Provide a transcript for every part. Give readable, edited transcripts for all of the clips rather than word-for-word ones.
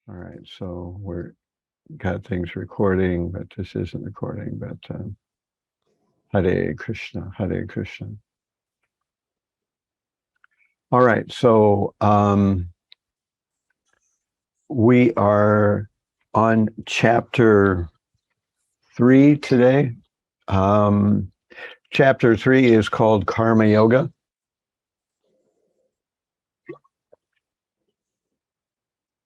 All right, so we're got things recording, but this isn't recording. But Hare Krishna, Hare Krishna. All right, so we are on chapter 3 today. Chapter 3 is called Karma Yoga.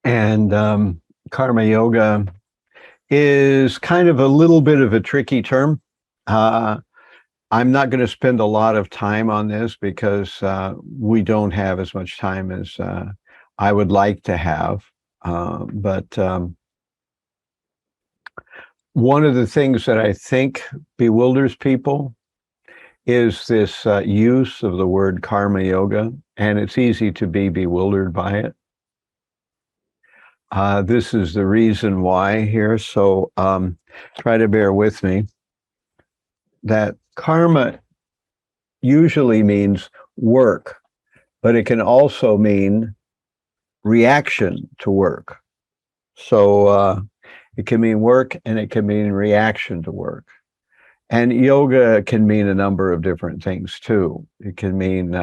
And Karma Yoga is kind of a little bit of a tricky term. I'm not going to spend a lot of time on this because we don't have as much time as I would like to have. But one of the things that I think bewilders people is this use of the word karma yoga, and it's easy to be bewildered by it. This is the reason why here, so try to bear with me. That karma usually means work, but it can also mean reaction to work. So it can mean work and it can mean reaction to work. And yoga can mean a number of different things too. It can mean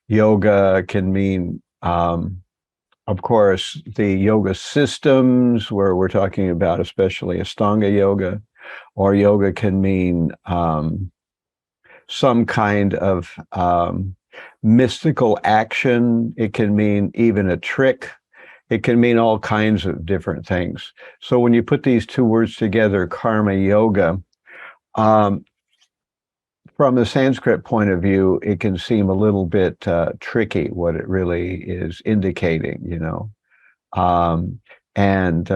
yoga can mean, of course, the yoga systems where we're talking about especially Ashtanga yoga, or yoga can mean some kind of mystical action. It can mean even a trick. It can mean all kinds of different things. So when you put these two words together, karma yoga, from the Sanskrit point of view, it can seem a little bit tricky what it really is indicating, you know. And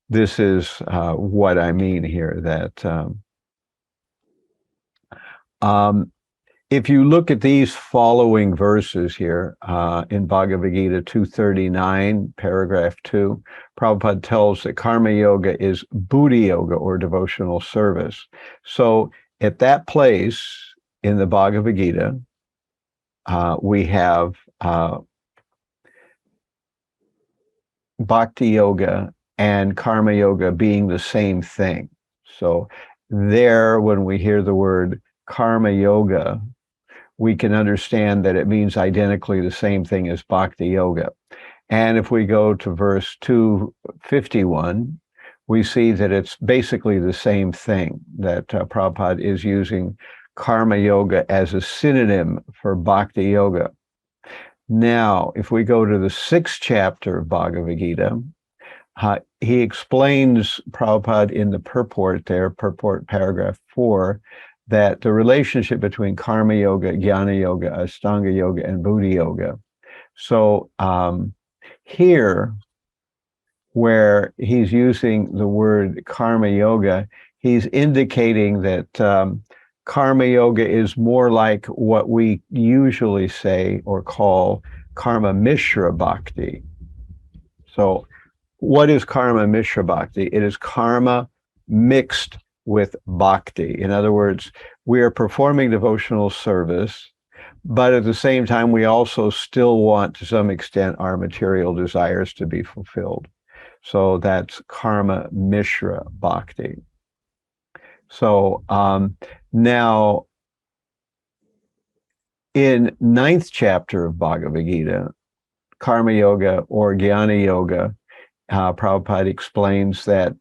this is what I mean here, that if you look at these following verses here in Bhagavad Gita 239, paragraph 2, Prabhupada tells that karma yoga is buddhi yoga or devotional service. So at that place in the Bhagavad Gita, we have bhakti yoga and karma yoga being the same thing. So there, when we hear the word karma yoga, we can understand that it means identically the same thing as bhakti yoga. And if we go to verse 251, we see that it's basically the same thing, that Prabhupada is using karma yoga as a synonym for bhakti yoga. Now, if we go to the 6th chapter of Bhagavad Gita, he explains, Prabhupada in the purport there, purport paragraph 4, that the relationship between karma yoga, jnana yoga, ashtanga yoga, and buddhi yoga. So here, where he's using the word karma yoga, he's indicating that karma yoga is more like what we usually say or call karma mishra bhakti. So what is karma mishra bhakti? It is karma mixed with bhakti. In other words, we are performing devotional service, but at the same time, we also still want, to some extent, our material desires to be fulfilled. So that's karma mishra bhakti. So now, in 9th chapter of Bhagavad Gita, karma yoga or jnana yoga, Prabhupada explains that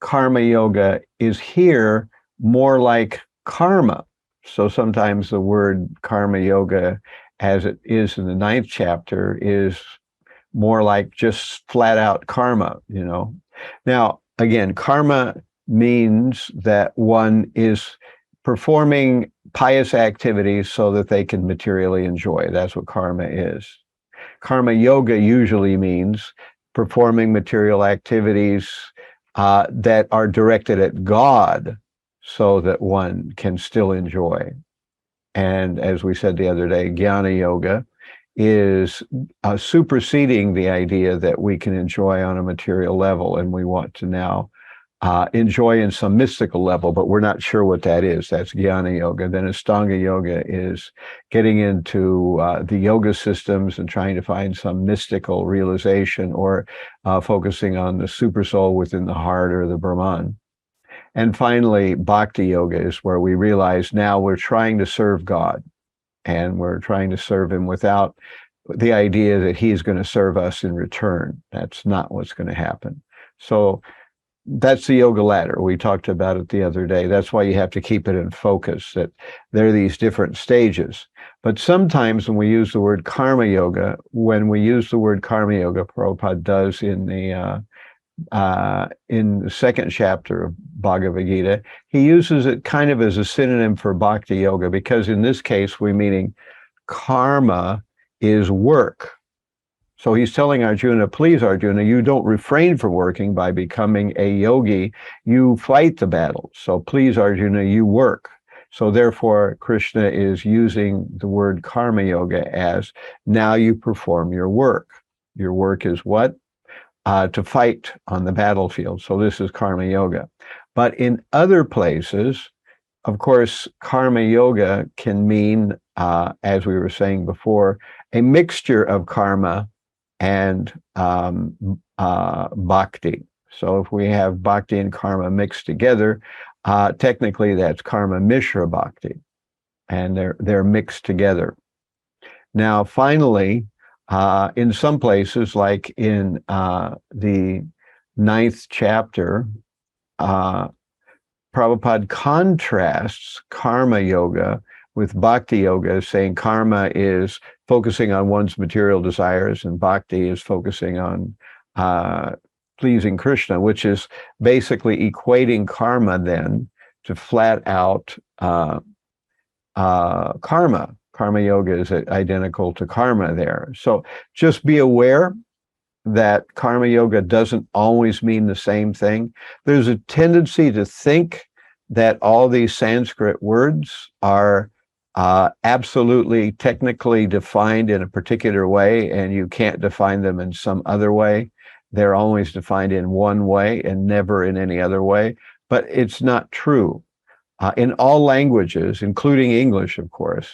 karma yoga is here more like karma. So sometimes the word karma yoga, as it is in the 9th chapter, is more like just flat out karma, you know. Now, again, karma means that one is performing pious activities so that they can materially enjoy. That's what karma is. Karma yoga usually means performing material activities that are directed at God so that one can still enjoy. And as we said the other day, jnana yoga is superseding the idea that we can enjoy on a material level, and we want to now enjoy in some mystical level, but we're not sure what that is. That's Jnana Yoga. Then Ashtanga Yoga is getting into the yoga systems and trying to find some mystical realization, or focusing on the super soul within the heart, or the Brahman. And finally, Bhakti Yoga is where we realize now we're trying to serve God, and we're trying to serve him without the idea that he's going to serve us in return. That's not what's going to happen. So that's the yoga ladder. We talked about it the other day. That's why you have to keep it in focus, that there are these different stages. But sometimes when we use the word karma yoga, Prabhupada does in the second chapter of Bhagavad Gita, he uses it kind of as a synonym for bhakti yoga, because in this case, we're meaning karma is work. So he's telling Arjuna, please, Arjuna, you don't refrain from working by becoming a yogi. You fight the battle. So please, Arjuna, you work. So therefore, Krishna is using the word karma yoga as, now you perform your work. Your work is what? To fight on the battlefield. So this is karma yoga. But in other places, of course, karma yoga can mean, as we were saying before, a mixture of karma and bhakti. So if we have bhakti and karma mixed together, technically that's karma mishra bhakti, and they're mixed together. Now, finally, in some places, like in the 9th chapter, Prabhupada contrasts karma yoga with bhakti yoga, saying karma is focusing on one's material desires, and bhakti is focusing on pleasing Krishna, which is basically equating karma then to flat out karma. Karma yoga is identical to karma there. So just be aware that karma yoga doesn't always mean the same thing. There's a tendency to think that all these Sanskrit words are absolutely technically defined in a particular way, and you can't define them in some other way. They're always defined in one way and never in any other way. But it's not true. In all languages, including English, of course,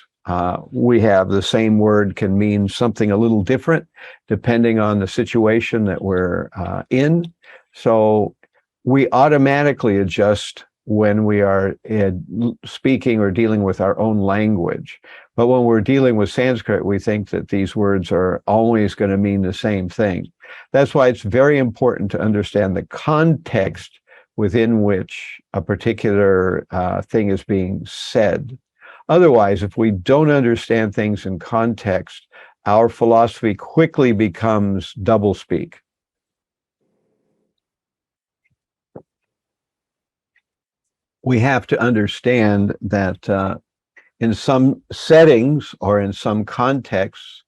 we have the same word can mean something a little different depending on the situation that we're in. So we automatically adjust when we are speaking or dealing with our own language. But when we're dealing with Sanskrit, we think that these words are always going to mean the same thing. That's why it's very important to understand the context within which a particular thing is being said. Otherwise, if we don't understand things in context, our philosophy quickly becomes doublespeak. We have to understand that in some settings or in some contexts,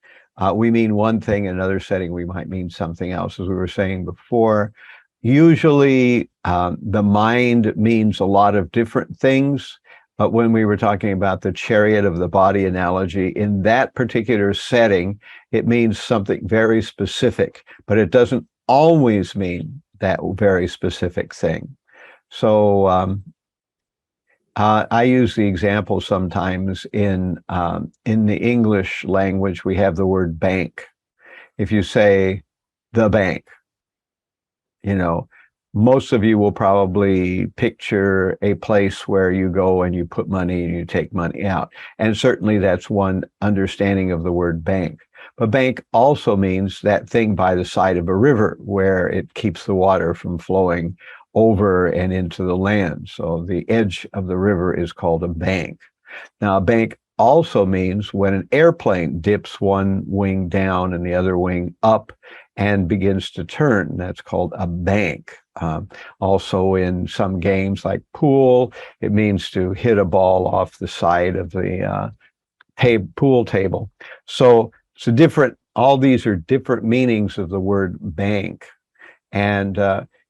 we mean one thing. In another setting, we might mean something else. As we were saying before, usually the mind means a lot of different things. But when we were talking about the chariot of the body analogy, in that particular setting, it means something very specific, but it doesn't always mean that very specific thing. So I use the example sometimes in the English language, we have the word bank. If you say the bank, most of you will probably picture a place where you go and you put money and you take money out. And certainly that's one understanding of the word bank. But bank also means that thing by the side of a river where it keeps the water from flowing over and into the land. So the edge of the river is called a bank. Now, a bank also means when an airplane dips one wing down and the other wing up and begins to turn. That's called a bank. Also in some games like pool, it means to hit a ball off the side of the pool table. So it's all these are different meanings of the word bank. And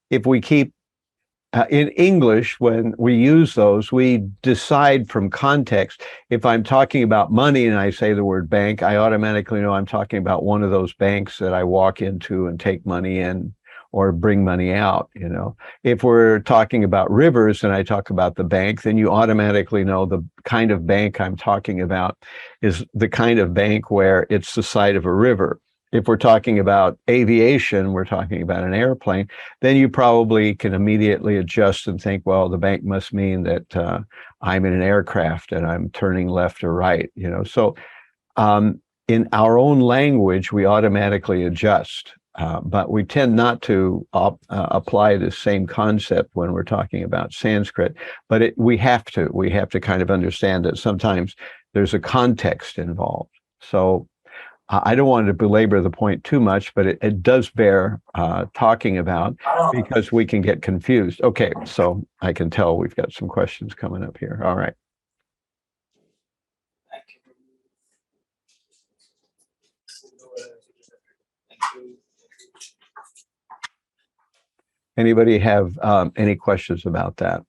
if we keep in English, when we use those, we decide from context. If I'm talking about money and I say the word bank, I automatically know I'm talking about one of those banks that I walk into and take money in, or bring money out, you know. If we're talking about rivers and I talk about the bank, then you automatically know the kind of bank I'm talking about is the kind of bank where it's the side of a river. If we're talking about aviation, we're talking about an airplane, then you probably can immediately adjust and think, well, the bank must mean that I'm in an aircraft and I'm turning left or right, you know. So in our own language, we automatically adjust, but we tend not to apply the same concept when we're talking about Sanskrit. But we have to kind of understand that sometimes there's a context involved. So I don't want to belabor the point too much, but it does bear talking about because we can get confused. Okay, so I can tell we've got some questions coming up here. All right. Anybody have any questions about that?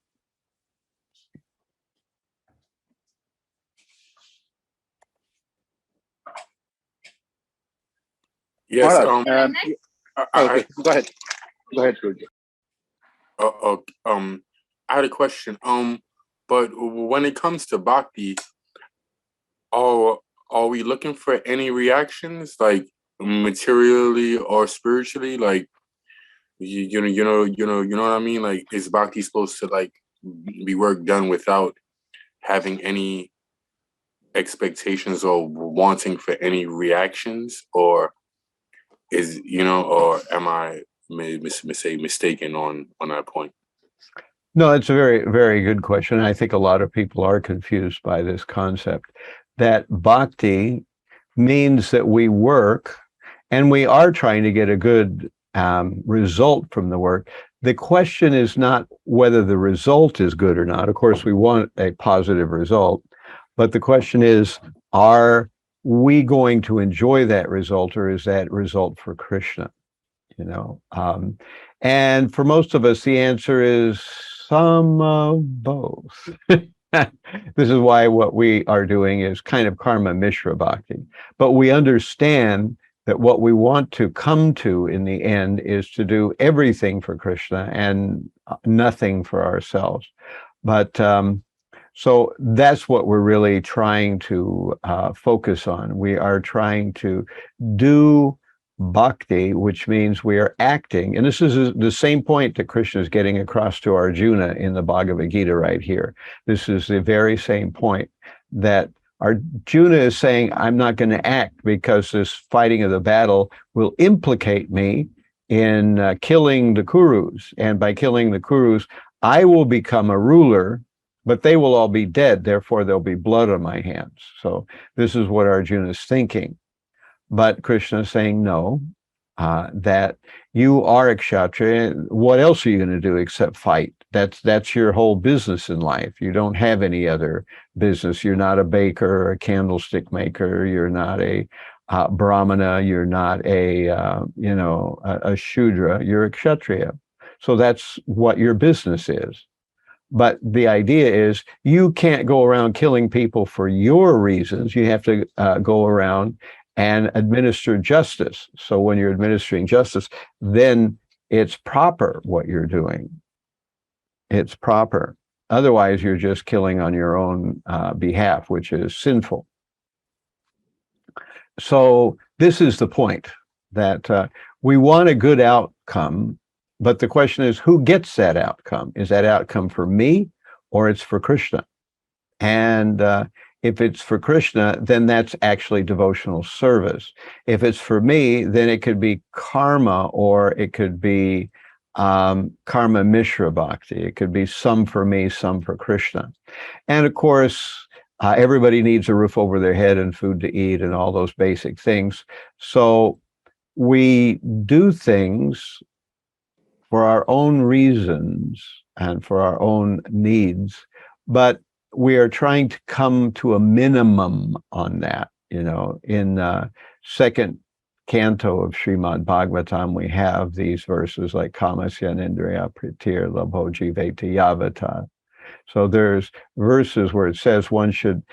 Yes. Okay, go ahead. Go ahead, Rudy. I had a question. But when it comes to bhakti, are we looking for any reactions, like materially or spiritually? Like, you know what I mean? Like, is bhakti supposed to like be work done without having any expectations or wanting for any reactions, or or am I mistaken on that point? No, it's a very, very good question. I think a lot of people are confused by this concept that bhakti means that we work and we are trying to get a good result from the work. The question is not whether the result is good or not. Of course, we want a positive result, but the question is, are we going to enjoy that result, or is that result for Krishna? You know, and for most of us, the answer is some of both. This is why what we are doing is kind of karma mishra bhakti. But we understand that what we want to come to in the end is to do everything for Krishna and nothing for ourselves. But so that's what we're really trying to focus on. We are trying to do bhakti, which means we are acting. And this is the same point that Krishna is getting across to Arjuna in the Bhagavad Gita right here. This is the very same point that Arjuna is saying, I'm not going to act because this fighting of the battle will implicate me in killing the Kurus. And by killing the Kurus, I will become a ruler, but they will all be dead. Therefore, there'll be blood on my hands. So this is what Arjuna is thinking. But Krishna is saying, no, that you are a kshatriya. What else are you going to do except fight? That's your whole business in life. You don't have any other business. You're not a baker or a candlestick maker. You're not a brahmana. You're not a shudra. You're a kshatriya. So that's what your business is. But the idea is you can't go around killing people for your reasons. You have to go around and administer justice. So when you're administering justice, then it's proper what you're doing. It's proper. Otherwise, you're just killing on your own behalf, which is sinful. So this is the point, that we want a good outcome, but the question is, who gets that outcome? Is that outcome for me or it's for Krishna? And if it's for Krishna, then that's actually devotional service. If it's for me, then it could be karma, or it could be karma mishra bhakti. It could be some for me, some for Krishna. And of course, everybody needs a roof over their head and food to eat and all those basic things. So we do things for our own reasons and for our own needs, but we are trying to come to a minimum on that. You know, in second canto of Srimad Bhagavatam, we have these verses like kamasya nindriya pratir labho jiveti yavata. So there's verses where it says one should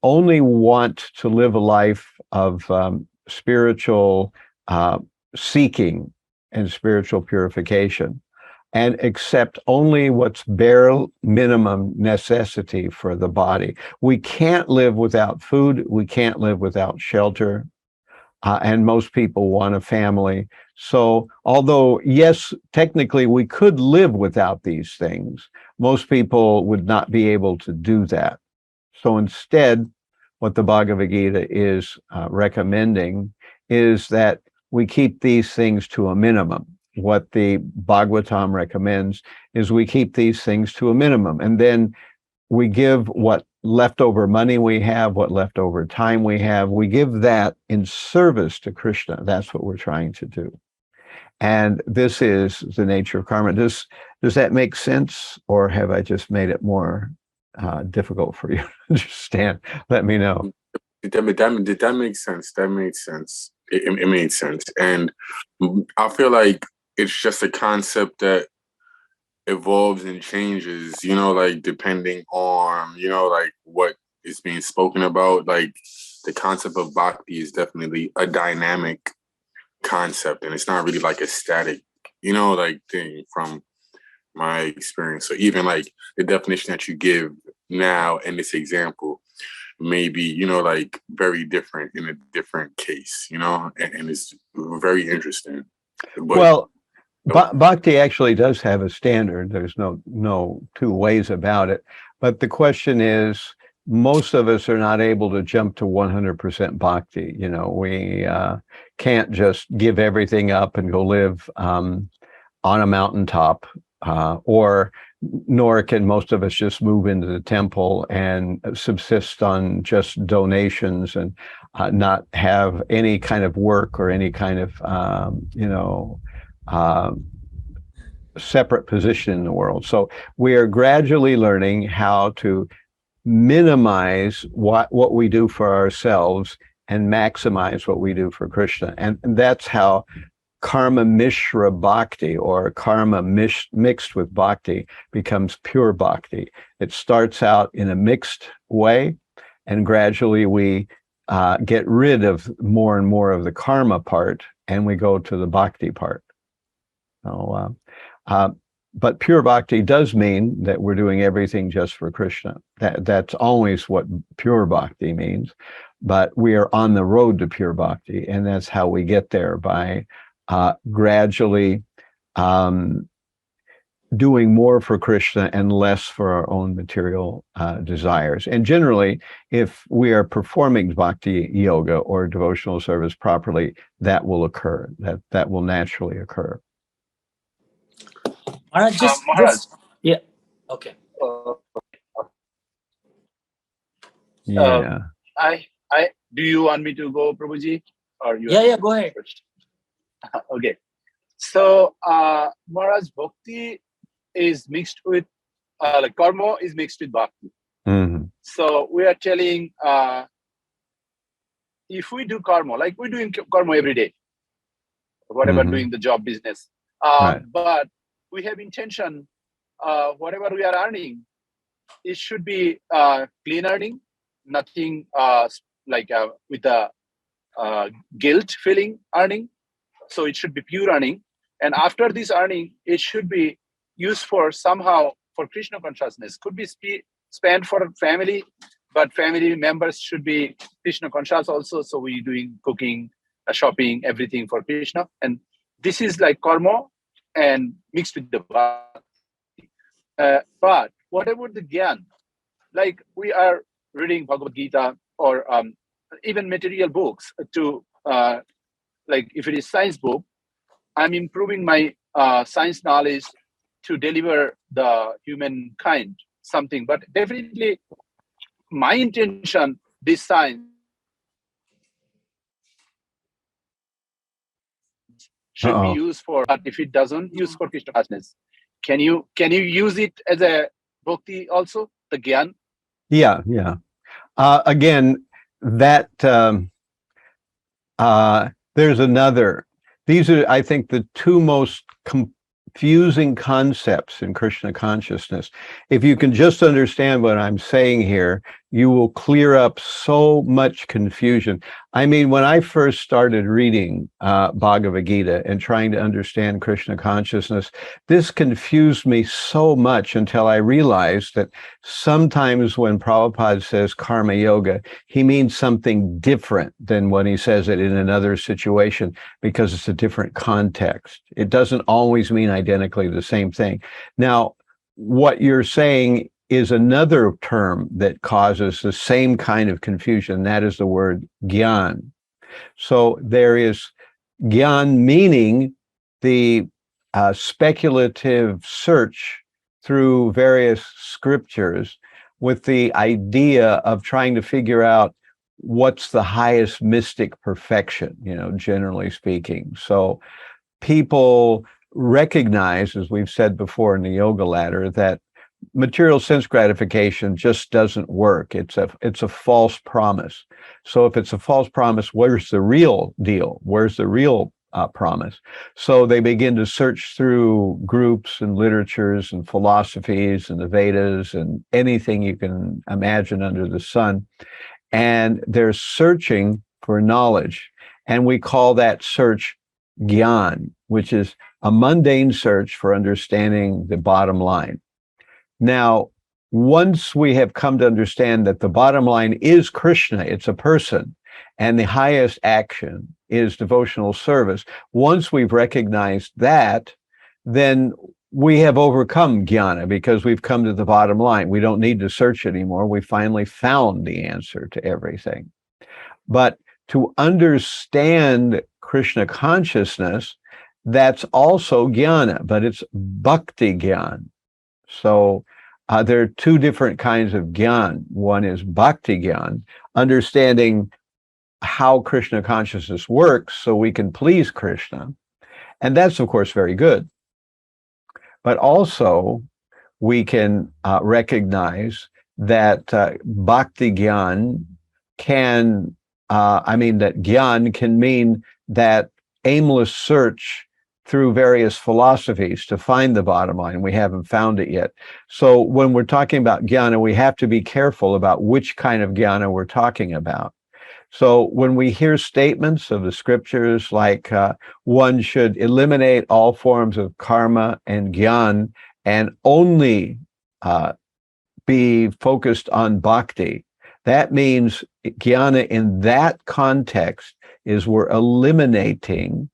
only want to live a life of spiritual seeking and spiritual purification, and accept only what's bare minimum necessity for the body. We can't live without food. We can't live without shelter. And most people want a family. So although, yes, technically we could live without these things, most people would not be able to do that. So instead, what the Bhagavad Gita is recommending is that we keep these things to a minimum. What the Bhagavatam recommends is we keep these things to a minimum, and then we give what leftover money we have, what leftover time we have, we give that in service to Krishna. That's what we're trying to do. And this is the nature of karma. Does that make sense, or have I just made it more difficult for you to understand? Let me know. That makes sense. That makes sense. It made sense. And I feel like it's just a concept that evolves and changes, like depending on, like what is being spoken about. Like the concept of bhakti is definitely a dynamic concept, and it's not really like a static, like thing from my experience. So even like the definition that you give now in this example may be, like very different in a different case, and it's very interesting. But, well, Bhakti actually does have a standard. There's no two ways about it. But the question is, most of us are not able to jump to 100% bhakti. We can't just give everything up and go live on a mountaintop, nor can most of us just move into the temple and subsist on just donations and not have any kind of work or any kind of, separate position in the world. So we are gradually learning how to minimize what we do for ourselves and maximize what we do for Krishna. And that's how karma mishra bhakti, or karma mixed with bhakti, becomes pure bhakti. It starts out in a mixed way, and gradually we get rid of more and more of the karma part, and we go to the bhakti part. So, but pure bhakti does mean that we're doing everything just for Krishna. That's always what pure bhakti means. But we are on the road to pure bhakti, and that's how we get there, by gradually doing more for Krishna and less for our own material desires. And generally, if we are performing bhakti yoga or devotional service properly, that will occur. That will naturally occur. Maharaj, yeah. Okay. Yeah. Do you want me to go, Prabhuji? Or you? Yeah, go ahead. First? Okay. So, Maharaj, bhakti is mixed with, like karma is mixed with bhakti. Mm-hmm. So we are telling, if we do karma, like we're doing karma every day, whatever, doing the job, business, Right. but we have intention, whatever we are earning, it should be clean earning, nothing with a guilt feeling earning. So it should be pure earning. And after this earning, it should be used for somehow for Krishna consciousness. Could be spent for family, but family members should be Krishna conscious also. So we're doing cooking, shopping, everything for Krishna. And this is like karma and mixed with the bhakti. But what about the gyan? Like we are reading Bhagavad Gita or even material books to, like if it is science book, I'm improving my science knowledge to deliver the humankind something. But definitely my intention, this science should be used for, but if it doesn't use for Krishna consciousness, can you use it as a bhakti also, the gyan? Yeah. Again, that there's another. These are, I think, the two most confusing concepts in Krishna consciousness. If you can just understand what I'm saying here, you will clear up so much confusion. I mean, when I first started reading Bhagavad Gita and trying to understand Krishna consciousness, this confused me so much until I realized that sometimes when Prabhupada says karma yoga, he means something different than when he says it in another situation, because it's a different context. It doesn't always mean identically the same thing. Now, what you're saying is another term that causes the same kind of confusion. That is the word gyan. So there is gyan, meaning the speculative search through various scriptures with the idea of trying to figure out what's the highest mystic perfection, generally speaking. So people recognize, as we've said before in the yoga ladder, that material sense gratification just doesn't work. It's a false promise. So if it's a false promise, where's the real deal? Where's the real promise? So they begin to search through groups and literatures and philosophies and the Vedas and anything you can imagine under the sun. And they're searching for knowledge. And we call that search gyan, which is a mundane search for understanding the bottom line. Now, once we have come to understand that the bottom line is Krishna, it's a person, and the highest action is devotional service, once we've recognized that, then we have overcome jnana, because we've come to the bottom line. We don't need to search anymore. We finally found the answer to everything. But to understand Krishna consciousness, that's also jnana, but it's bhakti jnana. So there are two different kinds of gyan. One is bhakti gyan, understanding how Krishna consciousness works so we can please Krishna. And that's, of course, very good. But also, we can recognize that bhakti gyan can, that gyan can mean that aimless search through various philosophies to find the bottom line. We haven't found it yet. So when we're talking about jnana, we have to be careful about which kind of jnana we're talking about. So when we hear statements of the scriptures like one should eliminate all forms of karma and gyan and only be focused on bhakti, that means jnana in that context is we're eliminating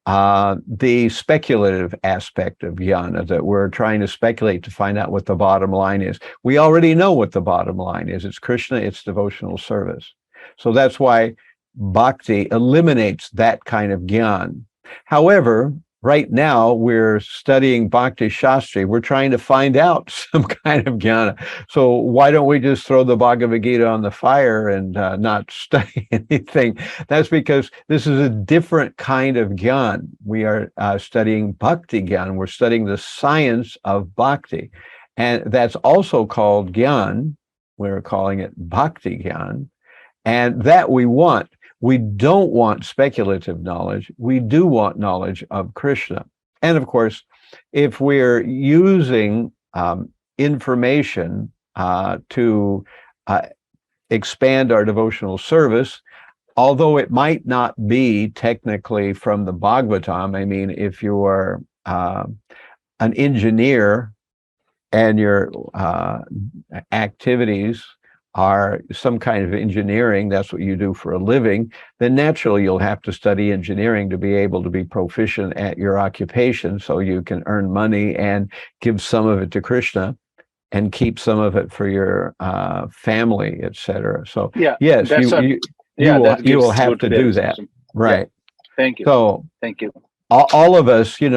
the speculative aspect of jnana, that we're trying to speculate to find out what the bottom line is. We already know what the bottom line is. It's Krishna, it's devotional service. So that's why bhakti eliminates that kind of gyan. However, right now we're studying Bhakti Sastri. We're trying to find out some kind of jnana. So why don't we just throw the Bhagavad Gita on the fire and not study anything? That's because this is a different kind of jnana. We are studying bhakti jnana. We're studying the science of bhakti. And that's also called jnana. We're calling it bhakti jnana. And that we want. We don't want speculative knowledge. We do want knowledge of Krishna. And of course, if we're using information to expand our devotional service, although it might not be technically from the Bhagavatam, if you are an engineer and your activities are some kind of engineering, that's what you do for a living, then naturally you'll have to study engineering to be able to be proficient at your occupation, so you can earn money and give some of it to Krishna and keep some of it for your family, etc. So yes, you will have to do that. Right. Yeah. Thank you. So thank you. All of us, you've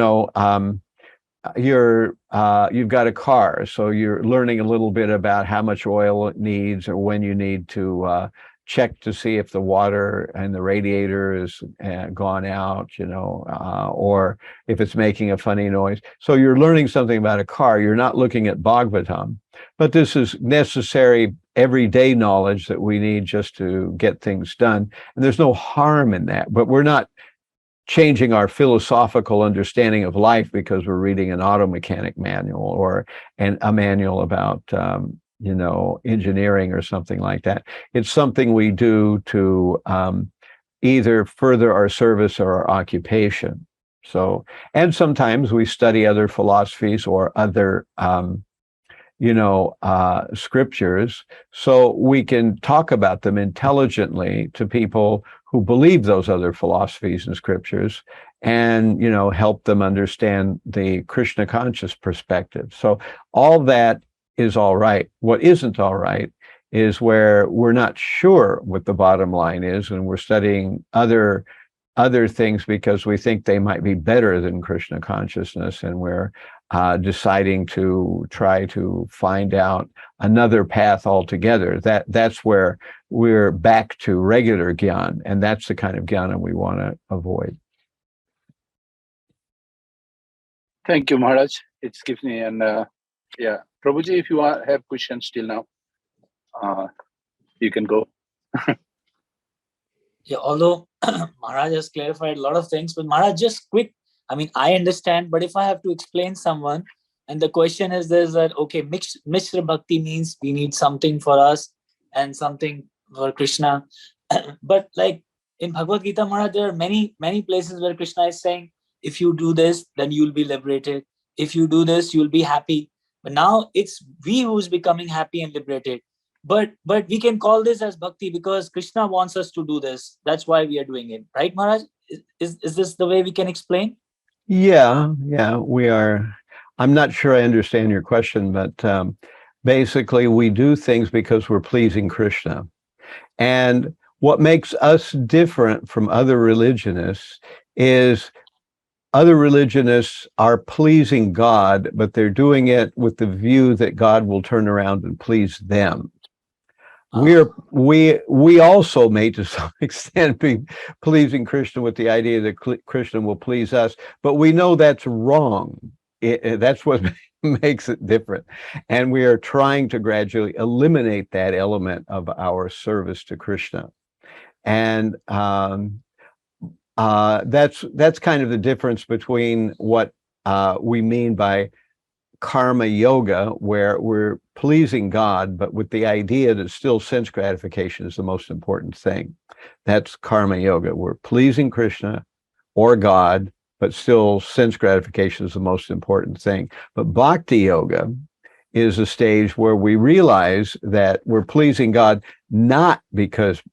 got a car, so you're learning a little bit about how much oil it needs, or when you need to check to see if the water and the radiator is gone out, or if it's making a funny noise. So you're learning something about a car. You're not looking at Bhagavatam, but this is necessary everyday knowledge that we need just to get things done. And there's no harm in that, but we're not changing our philosophical understanding of life because we're reading an auto mechanic manual or a manual about engineering or something like that. It's something we do to either further our service or our occupation. So, and sometimes we study other philosophies or other, scriptures, so we can talk about them intelligently to people who believe those other philosophies and scriptures, and help them understand the Krishna conscious perspective. So all that is all right. What isn't all right is where we're not sure what the bottom line is, and we're studying other things because we think they might be better than Krishna consciousness, and we're deciding to try to find out another path altogether. That's where we're back to regular gyan, and that's the kind of jnana we want to avoid. Thank you, Maharaj. It's gives me, and Prabhuji, if you have questions till now, you can go. Yeah, although Maharaj has clarified a lot of things, but Maharaj, just quick, I understand, but if I have to explain someone, and the question is this, that, okay, Mishra Bhakti means we need something for us and something for Krishna. But like in Bhagavad Gita, Maharaj, there are many, many places where Krishna is saying, if you do this, then you'll be liberated. If you do this, you'll be happy. But now it's we who's becoming happy and liberated. But we can call this as bhakti because Krishna wants us to do this. That's why we are doing it. Right, Maharaj? Is this the way we can explain? Yeah, we are. I'm not sure I understand your question, but basically we do things because we're pleasing Krishna. And what makes us different from other religionists is other religionists are pleasing God, but they're doing it with the view that God will turn around and please them. We also may to some extent be pleasing Krishna with the idea that Krishna will please us, but we know that's wrong. That's what makes it different. And we are trying to gradually eliminate that element of our service to Krishna. And that's kind of the difference between what we mean by karma yoga, where we're pleasing God, but with the idea that still sense gratification is the most important thing. That's karma yoga. We're pleasing Krishna or God, but still sense gratification is the most important thing. But bhakti yoga is a stage where we realize that we're pleasing God not because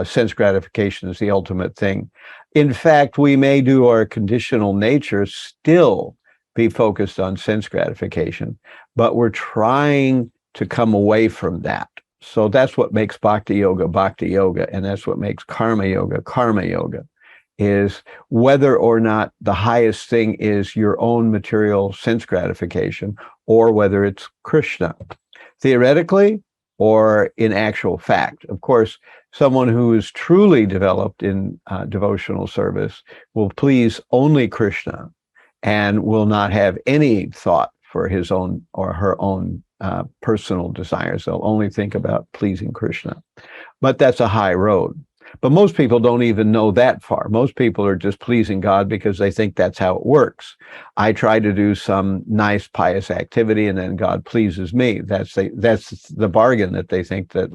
sense gratification is the ultimate thing. In fact, we may do our conditional nature still be focused on sense gratification, but we're trying to come away from that. So that's what makes bhakti yoga, and that's what makes karma yoga, is whether or not the highest thing is your own material sense gratification or whether it's Krishna, theoretically or in actual fact. Of course, someone who is truly developed in devotional service will please only Krishna and will not have any thought for his own or her own personal desires. They'll only think about pleasing Krishna. But that's a high road. But most people don't even know that far. Most people are just pleasing God because they think that's how it works. I try to do some nice pious activity and then God pleases me. That's the bargain that they think that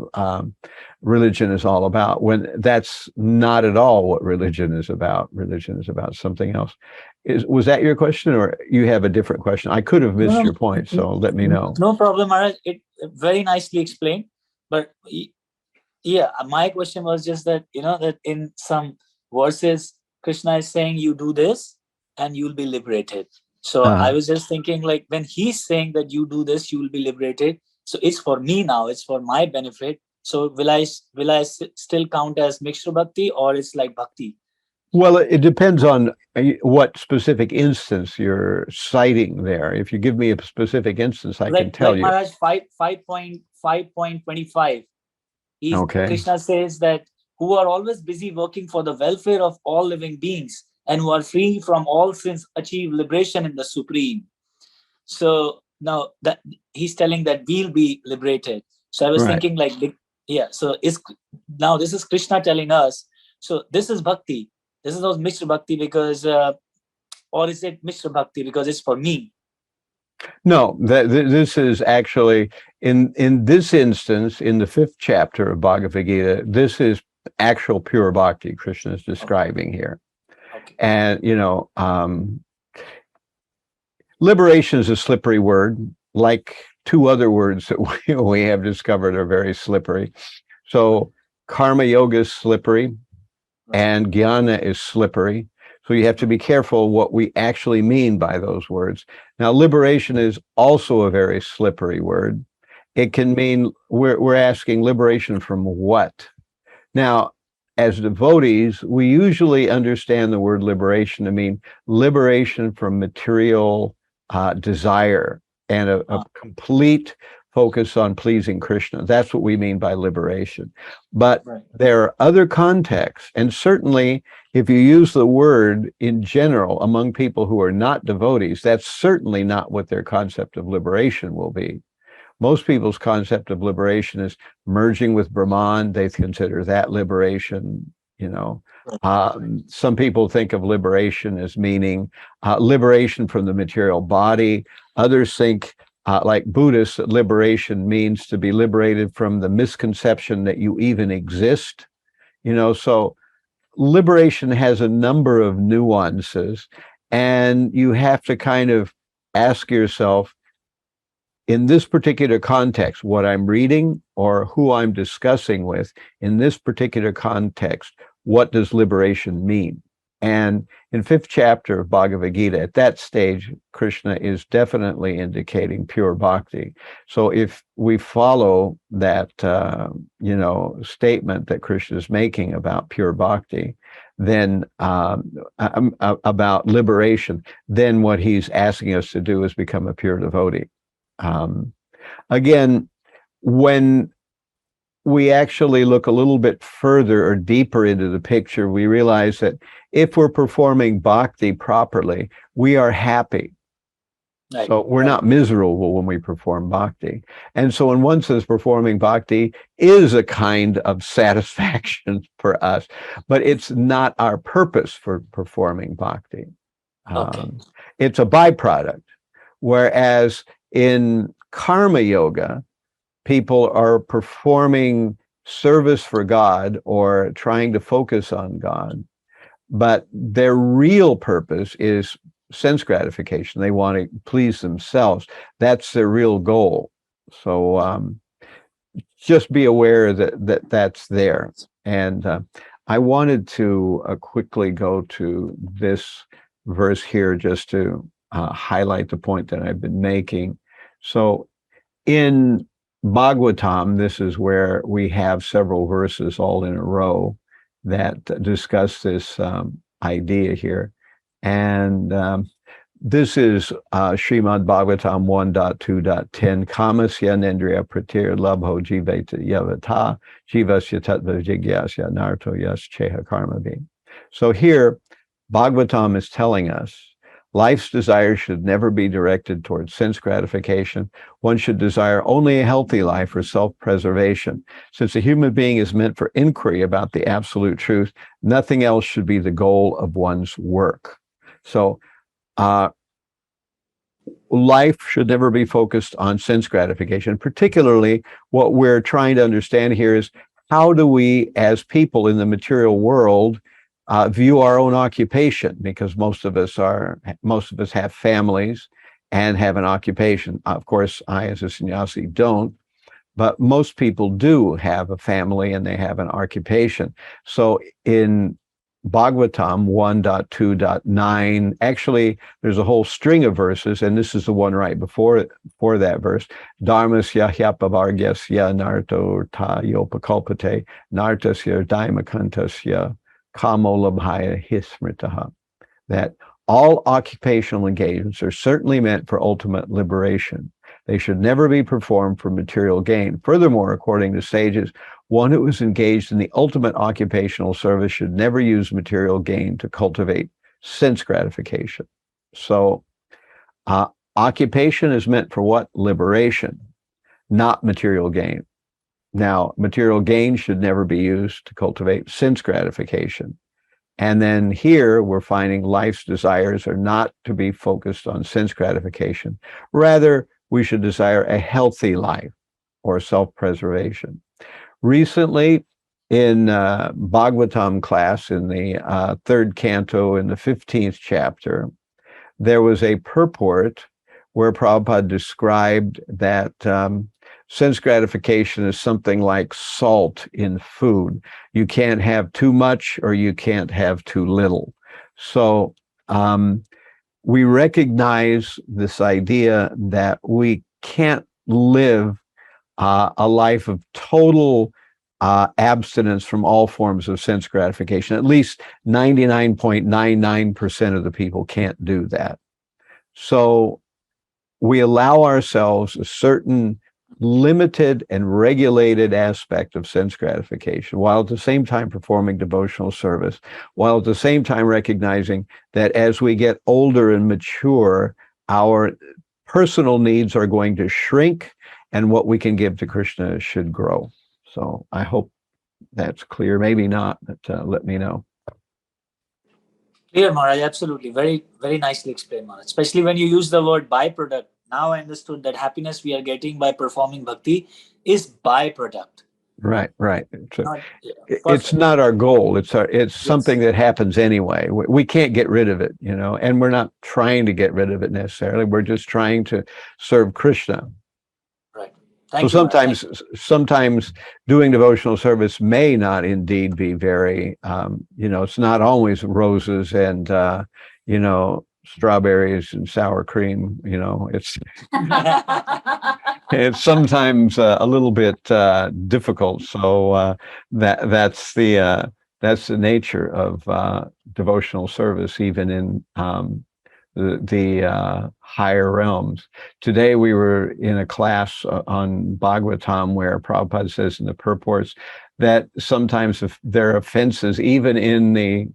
religion is all about, when that's not at all what religion is about. Religion is about something else. Was that your question, or you have a different question? I could have missed your point, so let me know. No problem, Maharaj. It very nicely explained. But yeah, my question was just that, that in some verses, Krishna is saying you do this and you'll be liberated. So I was just thinking, like, when he's saying that you do this, you will be liberated. So it's for me now, it's for my benefit. So will I still count as Mishra Bhakti, or it's like Bhakti? Well, it depends on what specific instance you're citing there. If you give me a specific instance, I can tell you. Maharaj, 5.25. Okay. Krishna says that who are always busy working for the welfare of all living beings and who are free from all sins achieve liberation in the Supreme. So now that he's telling that we'll be liberated. So I was thinking, like, so this is Krishna telling us. So this is Bhakti. This is not Mishra Bhakti because, or is it Mishra Bhakti because it's for me? No, this is actually, in this instance, in the 5th chapter of Bhagavad Gita, this is actual pure bhakti Krishna is describing here. Okay. And, liberation is a slippery word, like 2 other words that we have discovered are very slippery. So karma yoga is slippery and jnana is slippery. So you have to be careful what we actually mean by those words. Now, liberation is also a very slippery word. It can mean, we're asking liberation from what? Now, as devotees, we usually understand the word liberation to mean liberation from material desire and a complete focus on pleasing Krishna. That's what we mean by liberation. But there are other contexts, and certainly if you use the word in general among people who are not devotees, that's certainly not what their concept of liberation will be. Most people's concept of liberation is merging with Brahman. They consider that liberation. Some people think of liberation as meaning liberation from the material body. Others think, like Buddhists, that liberation means to be liberated from the misconception that you even exist. So liberation has a number of nuances, and you have to kind of ask yourself, in this particular context, what I'm reading or who I'm discussing with, in this particular context, what does liberation mean? And in 5th chapter of Bhagavad Gita, at that stage, Krishna is definitely indicating pure bhakti. So if we follow that, statement that Krishna is making about pure bhakti, then about liberation, then what he's asking us to do is become a pure devotee. Again, when we actually look a little bit further or deeper into the picture, we realize that if we're performing bhakti properly, we are happy. Right. So we're not miserable when we perform bhakti. And so in one sense, performing bhakti is a kind of satisfaction for us, but it's not our purpose for performing bhakti. It's a byproduct. Whereas in karma yoga, people are performing service for God or trying to focus on God, but their real purpose is sense gratification. They want to please themselves. That's their real goal. So just be aware that that's there. And I wanted to quickly go to this verse here just to highlight the point that I've been making. So in Bhagavatam, this is where we have several verses all in a row that discuss this idea here. And this is Srimad Bhagavatam 1.2.10. Kamasya nendriya pratir labho jiveta yavata jivasya tattva jigyasya narto yas cheha karma be. So here, Bhagavatam is telling us life's desire should never be directed towards sense gratification. One should desire only a healthy life for self-preservation. Since a human being is meant for inquiry about the absolute truth, nothing else should be the goal of one's work. So life should never be focused on sense gratification. Particularly, what we're trying to understand here is, how do we, as people in the material world, view our own occupation? Because most of us have families and have an occupation. Of course, I as a sannyasi don't, but most people do have a family and they have an occupation. So in Bhagavatam 1.2.9, actually, there's a whole string of verses, and this is the one right before that verse. Dharmasya hyapavargyasya narto ta yopakalpate nartasya daimakantasya kamolabhaya hismritaha. That all occupational engagements are certainly meant for ultimate liberation. They should never be performed for material gain. Furthermore, according to sages, one who is engaged in the ultimate occupational service should never use material gain to cultivate sense gratification. So occupation is meant for what? Liberation, not material gain. Now, material gain should never be used to cultivate sense gratification. And then here we're finding life's desires are not to be focused on sense gratification. Rather, we should desire a healthy life or self-preservation. Recently, in Bhagavatam class, in the third canto, in the 15th chapter, there was a purport where Prabhupada described that sense gratification is something like salt in food. You can't have too much or you can't have too little. So we recognize this idea that we can't live a life of total abstinence from all forms of sense gratification. At least 99.99% of the people can't do that. So we allow ourselves a certain limited and regulated aspect of sense gratification, while at the same time performing devotional service, while at the same time recognizing that as we get older and mature, our personal needs are going to shrink and what we can give to Krishna should grow. So I hope that's clear. Maybe not, but let me know. Clear, Maharaj, absolutely. Very, very nicely explained, Maharaj. Especially when you use the word byproduct. Now I understood that happiness we are getting by performing bhakti is byproduct. Right. It's it's not our goal. It's Yes. something that happens anyway. We can't get rid of it, and we're not trying to get rid of it necessarily. We're just trying to serve Krishna. Right. So sometimes doing devotional service may not indeed be very, it's not always roses and, strawberries and sour cream. It's sometimes a little bit difficult. So that's the nature of devotional service, even in the higher realms. Today we were in a class on Bhagavatam where Prabhupada says in the purports that sometimes if there are offenses even in the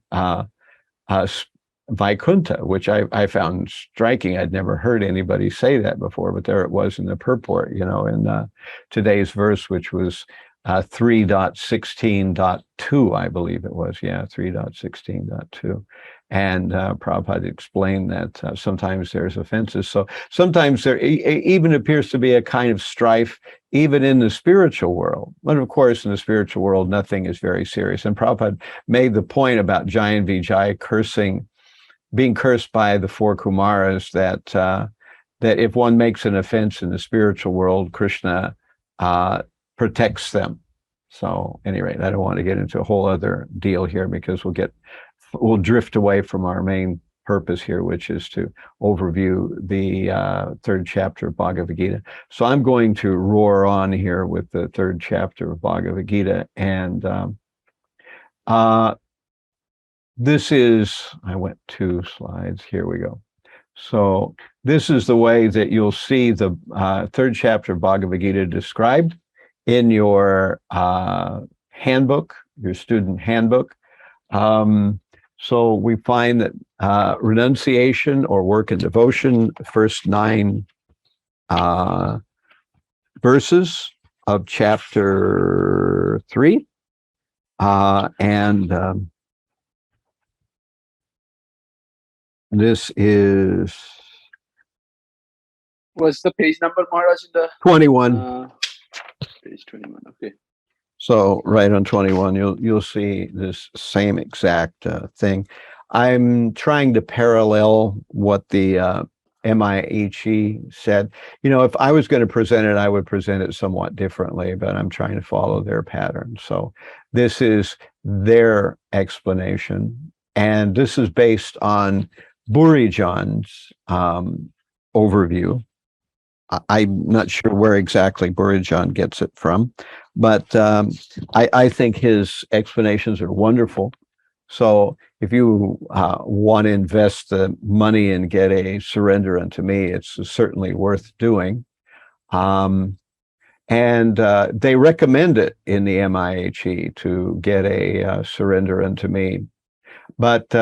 Vaikuntha, which I found striking. I'd never heard anybody say that before, but there it was in the purport, in today's verse, which was 3.16.2, I believe it was. Yeah, 3.16.2. And Prabhupada explained that sometimes there's offenses. So sometimes there even appears to be a kind of strife even in the spiritual world. But of course, in the spiritual world, nothing is very serious. And Prabhupada made the point about Jai and Vijay being cursed by the four Kumaras, that if one makes an offense in the spiritual world, Krishna protects them. So at any rate, I don't want to get into a whole other deal here because we'll drift away from our main purpose here, which is to overview the third chapter of Bhagavad Gita. So I'm going to roar on here with the third chapter of Bhagavad Gita. And this is, I went 2 slides, here we go. So this is the way that you'll see the third chapter of Bhagavad Gita described in your handbook, your student handbook. So we find that renunciation or work and devotion, first 9 verses of chapter 3. This is... What's the page number, Maharaj? In the 21. Page 21. Okay. So right on 21, you'll see this same exact thing. I'm trying to parallel what the MIHE said. If I was going to present it, I would present it somewhat differently, but I'm trying to follow their pattern. So this is their explanation, and this is based on Burijan's overview. I'm not sure where exactly Burijan gets it from, but I think his explanations are wonderful. So if you want to invest the money and get a surrender unto me, it's certainly worth doing. And they recommend it in the MIHE to get a surrender unto me. But,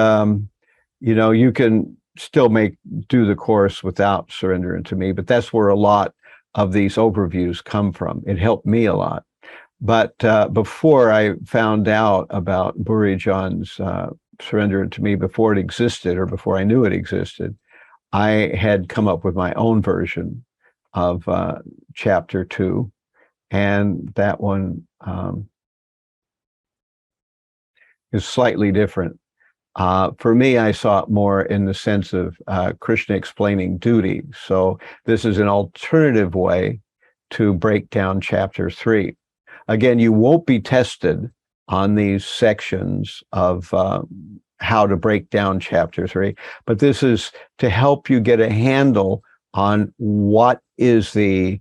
you can still do the course without surrendering to me, but that's where a lot of these overviews come from. It helped me a lot. But before I found out about Burijan's surrender it to me before it existed or before I knew it existed, I had come up with my own version of chapter 2, and that one is slightly different. For me, I saw it more in the sense of Krishna explaining duty. So this is an alternative way to break down chapter 3. Again, you won't be tested on these sections of how to break down chapter 3, but this is to help you get a handle on what is the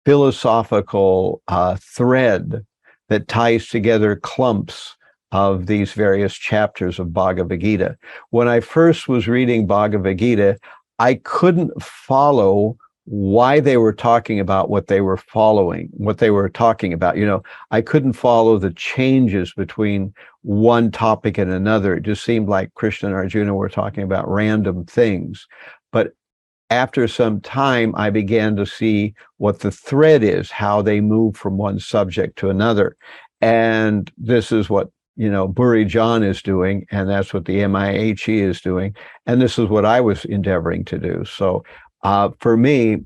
philosophical thread that ties together clumps of these various chapters of Bhagavad Gita. When I first was reading Bhagavad Gita, I couldn't follow why they were talking about what they were talking about. I couldn't follow the changes between one topic and another. It just seemed like Krishna and Arjuna were talking about random things. But after some time, I began to see what the thread is, how they move from one subject to another. And this is what Buri John is doing, and that's what the MIHE is doing. And this is what I was endeavoring to do. So for me,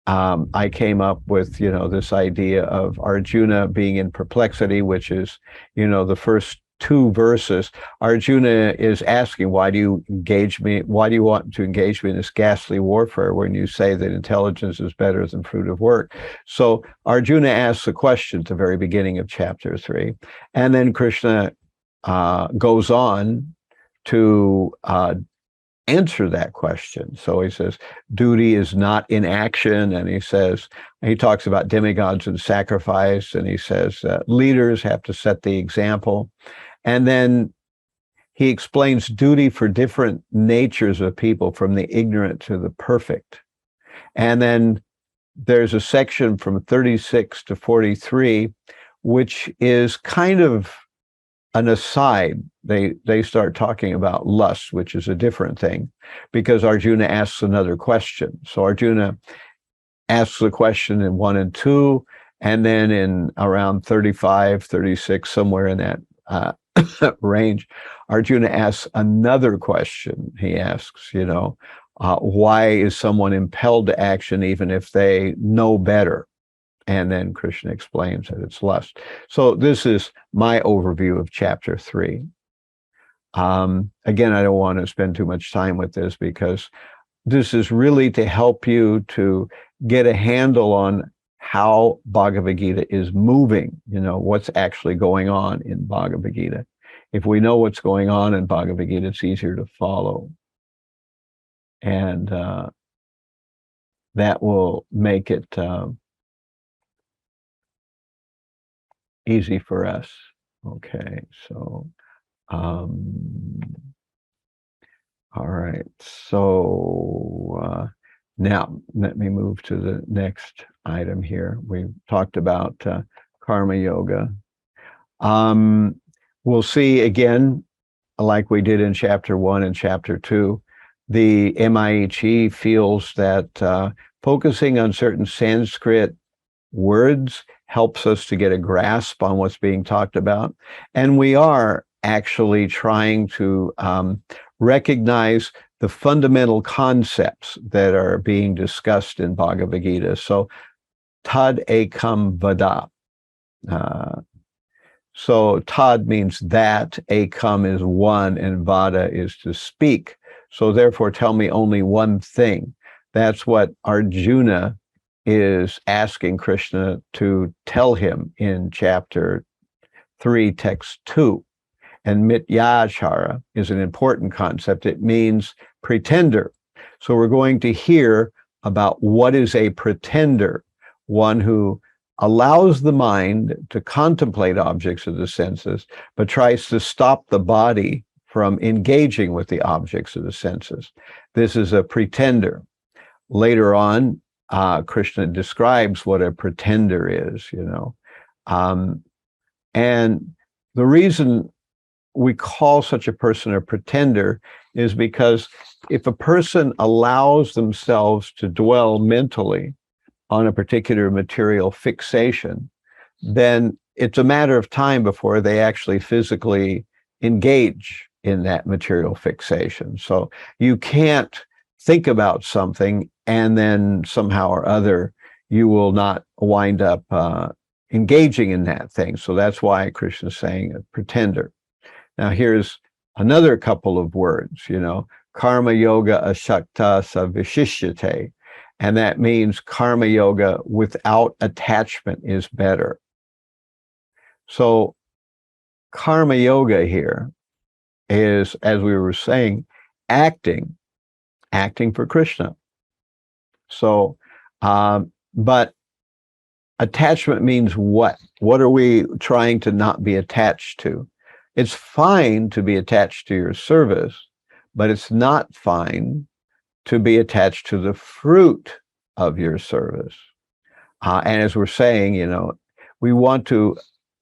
I came up with, this idea of Arjuna being in perplexity, which is, the first 2 verses. Arjuna is asking, why do you engage me? Why do you want to engage me in this ghastly warfare when you say that intelligence is better than fruit of work? So Arjuna asks a question at the very beginning of chapter 3. And then Krishna goes on to answer that question. So he says, duty is not inaction. And he talks about demigods and sacrifice. And he says, leaders have to set the example. And then he explains duty for different natures of people, from the ignorant to the perfect. And then there's a section from 36 to 43, which is kind of an aside. They start talking about lust, which is a different thing, because Arjuna asks another question. So Arjuna asks the question in 1 and 2, and then in around 35, 36, somewhere in that range, Arjuna asks another question. He asks, why is someone impelled to action even if they know better? And then Krishna explains that it's lust. So this is my overview of chapter 3. Again, I don't want to spend too much time with this, because this is really to help you to get a handle on how Bhagavad Gita is moving, what's actually going on in Bhagavad Gita. If we know what's going on in Bhagavad Gita, it's easier to follow. And that will make it easy for us. Okay, so all right, so now let me move to the next item here. We talked about karma yoga. We'll see again, like we did in chapter 1 and chapter 2, the MIHE feels that focusing on certain Sanskrit words helps us to get a grasp on what's being talked about. And we are actually trying to recognize the fundamental concepts that are being discussed in Bhagavad Gita. So, tad ekam vada. So tad means that, ekam is one, and vada is to speak. So therefore, tell me only one thing. That's what Arjuna is asking Krishna to tell him in chapter 3, text 2. And mityachara is an important concept. It means pretender. So we're going to hear about what is a pretender, one who allows the mind to contemplate objects of the senses, but tries to stop the body from engaging with the objects of the senses. This is a pretender. Later on, Krishna describes what a pretender is, and the reason we call such a person a pretender is because if a person allows themselves to dwell mentally on a particular material fixation, then it's a matter of time before they actually physically engage in that material fixation. So you can't think about something and then somehow or other you will not wind up engaging in that thing. So that's why Krishna is saying a pretender. Now here's another couple of words, karma yoga ashakta savishishyate. And that means karma yoga without attachment is better. So karma yoga here is, as we were saying, acting for Krishna. So, but attachment means what? What are we trying to not be attached to? It's fine to be attached to your service, but it's not fine to be attached to the fruit of your service. And as we're saying, we want to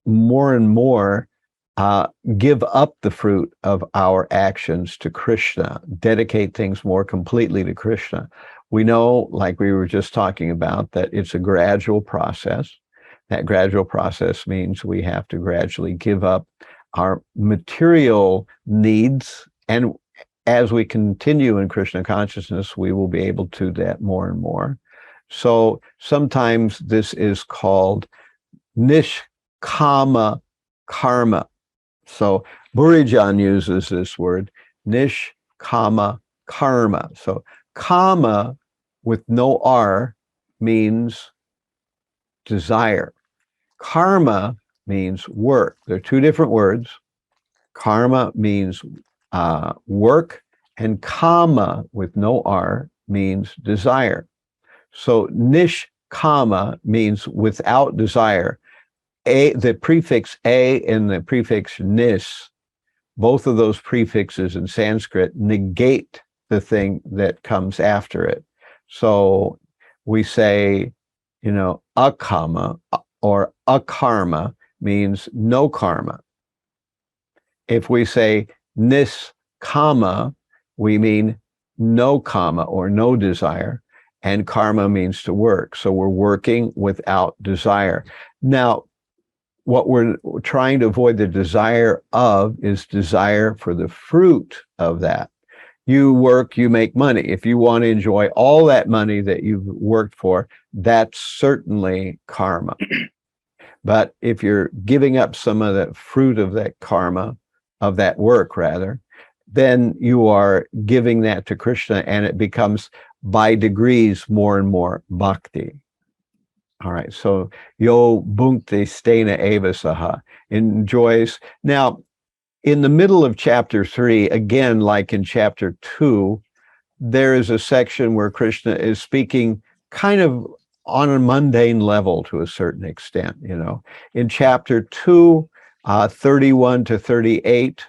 more and more give up the fruit of our actions to Krishna, dedicate things more completely to Krishna. We know, like we were just talking about, that it's a gradual process. That gradual process means we have to gradually give up our material needs. And as we continue in Krishna consciousness, we will be able to do that more and more. So sometimes this is called nishkama karma. So Burijan uses this word, nishkama karma. So kama with no R means desire. Karma means work. They're two different words. Karma means work, and kama with no R means desire. So nishkama means without desire. The prefix a and the prefix nis, both of those prefixes in Sanskrit negate the thing that comes after it. So we say, akama or akarma means no karma. If we say niskama, we mean no kama or no desire, and karma means to work. So we're working without desire. Now, what we're trying to avoid the desire of is desire for the fruit of that. You work, you make money. If you want to enjoy all that money that you've worked for, that's certainly karma. But if you're giving up some of the fruit of that karma, of that work rather, then you are giving that to Krishna, and it becomes by degrees more and more bhakti. All right, so yo bhunkte stena eva saha, enjoys. Now, in the middle of chapter 3, again, like in chapter 2, there is a section where Krishna is speaking kind of on a mundane level to a certain extent, In chapter 2, 31 to 38,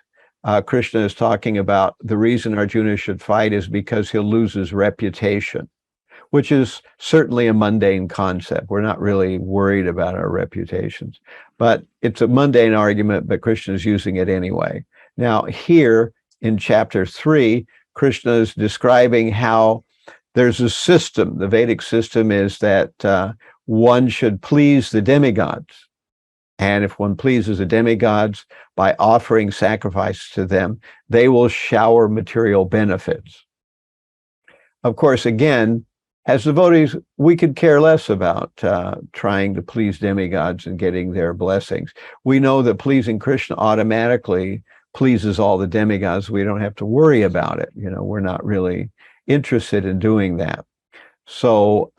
Krishna is talking about the reason Arjuna should fight is because he'll lose his reputation, which is certainly a mundane concept. We're not really worried about our reputations, but it's a mundane argument, but Krishna is using it anyway. Now here in chapter 3, Krishna is describing how there's a system. The Vedic system is that one should please the demigods. And if one pleases the demigods by offering sacrifice to them, they will shower material benefits. Of course, again, as devotees, we could care less about trying to please demigods and getting their blessings. We know that pleasing Krishna automatically pleases all the demigods. We don't have to worry about it. We're not really interested in doing that. So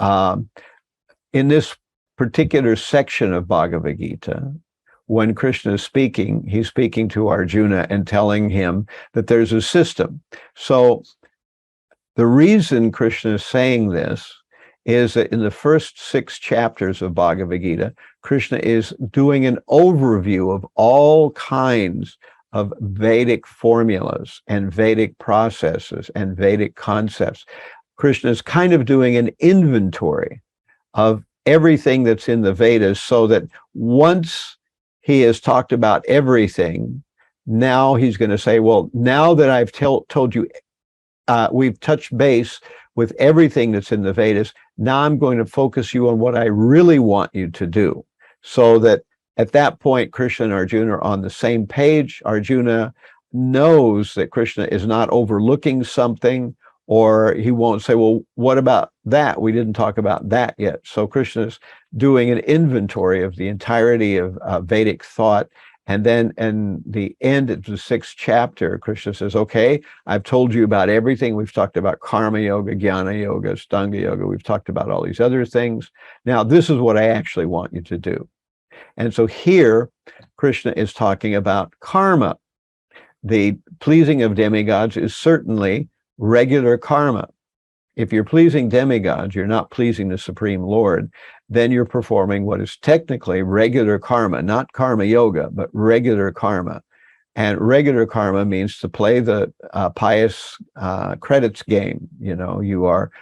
in this particular section of Bhagavad Gita, when Krishna is speaking, he's speaking to Arjuna and telling him that there's a system. So the reason Krishna is saying this is that in the first 6 chapters of Bhagavad Gita, Krishna is doing an overview of all kinds of Vedic formulas and Vedic processes and Vedic concepts. Krishna is kind of doing an inventory of everything that's in the Vedas, so that once he has talked about everything, now he's going to say, well, now that I've told you, we've touched base with everything that's in the Vedas, now I'm going to focus you on what I really want you to do. So that at that point, Krishna and Arjuna are on the same page. Arjuna knows that Krishna is not overlooking something, or he won't say, well, what about that? We didn't talk about that yet. So Krishna is doing an inventory of the entirety of Vedic thought. And then in the end of the 6th chapter, Krishna says, okay, I've told you about everything. We've talked about karma yoga, jnana yoga, stanga yoga. We've talked about all these other things. Now, this is what I actually want you to do. And so here, Krishna is talking about karma. The pleasing of demigods is certainly regular karma. If you're pleasing demigods, you're not pleasing the Supreme Lord, then you're performing what is technically regular karma, not karma yoga, but regular karma. And regular karma means to play the pious credits game. You know, you are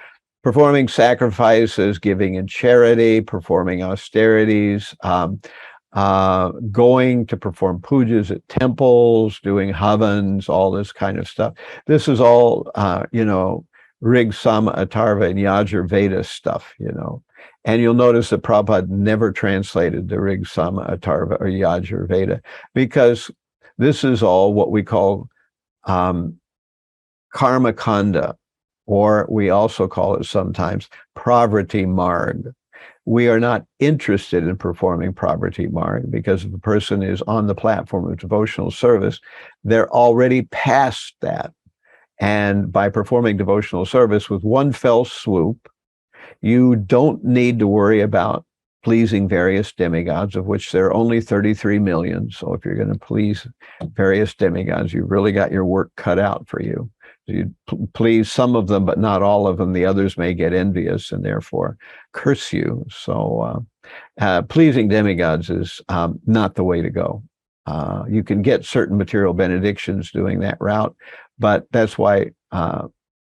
performing sacrifices, giving in charity, performing austerities, going to perform pujas at temples, doing havans, all this kind of stuff. This is all, you know, Rig, Sama, Atharva, and Yajur Veda stuff, you know. And you'll notice that Prabhupada never translated the Rig, Sama, Atharva, or Yajur Veda, because this is all what we call karma kanda, or we also call it sometimes pravriti marg. We are not interested in performing pravriti marg, because if a person is on the platform of devotional service, they're already past that. And by performing devotional service with one fell swoop, you don't need to worry about pleasing various demigods, of which there are only 33 million. So if you're going to please various demigods, you've really got your work cut out for you. You please some of them, but not all of them. The others may get envious and therefore curse you. So pleasing demigods is not the way to go. You can get certain material benedictions doing that route, but that's why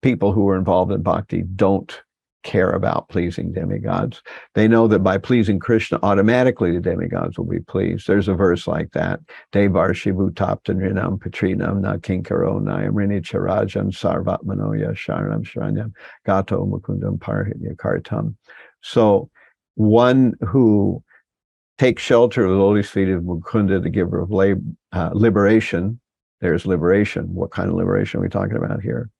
people who are involved in bhakti don't care about pleasing demigods. They know that by pleasing Krishna, automatically the demigods will be pleased. There's a verse like that. Devar shivu taptan rinam patrinam na kinkaro nayam rini charajam sarvatmanoya sharanam shranyam gato mukundam parhitya kartam. So one who takes shelter of the lotus feet of Mukunda, the giver of liberation. There's liberation. What kind of liberation are we talking about here?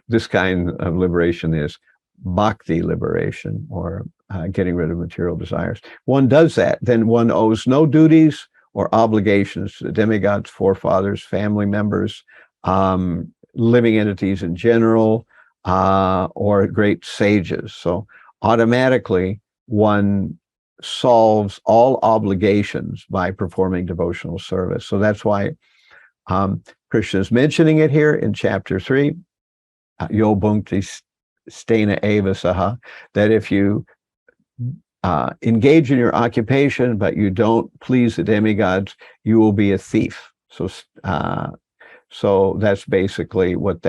This kind of liberation is bhakti liberation, or getting rid of material desires. One does that, then one owes no duties or obligations to the demigods, forefathers, family members, living entities in general, or great sages. So automatically one solves all obligations by performing devotional service. So that's why Krishna is mentioning it here in chapter 3, Yo bhunkti stena eva saha, that if you engage in your occupation, but you don't please the demigods, you will be a thief. So that's basically what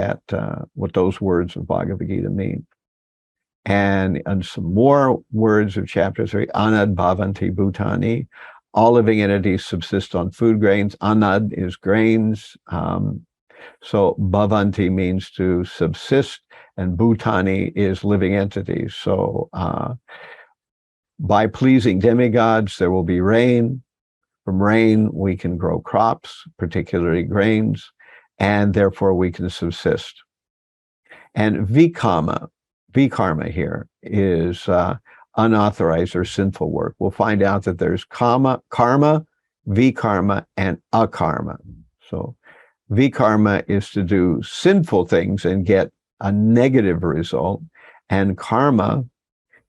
those words of Bhagavad Gita mean. And some more words of chapter 3, Anad Bhavanti Bhutani. All living entities subsist on food grains. Anad is grains. So Bhavanti means to subsist, and Bhutani is living entities. So by pleasing demigods, there will be rain. From rain, we can grow crops, particularly grains, and therefore we can subsist. And vikarma here is unauthorized or sinful work. We'll find out that there's karma, vikarma, and akarma. So vikarma is to do sinful things and get a negative result, and karma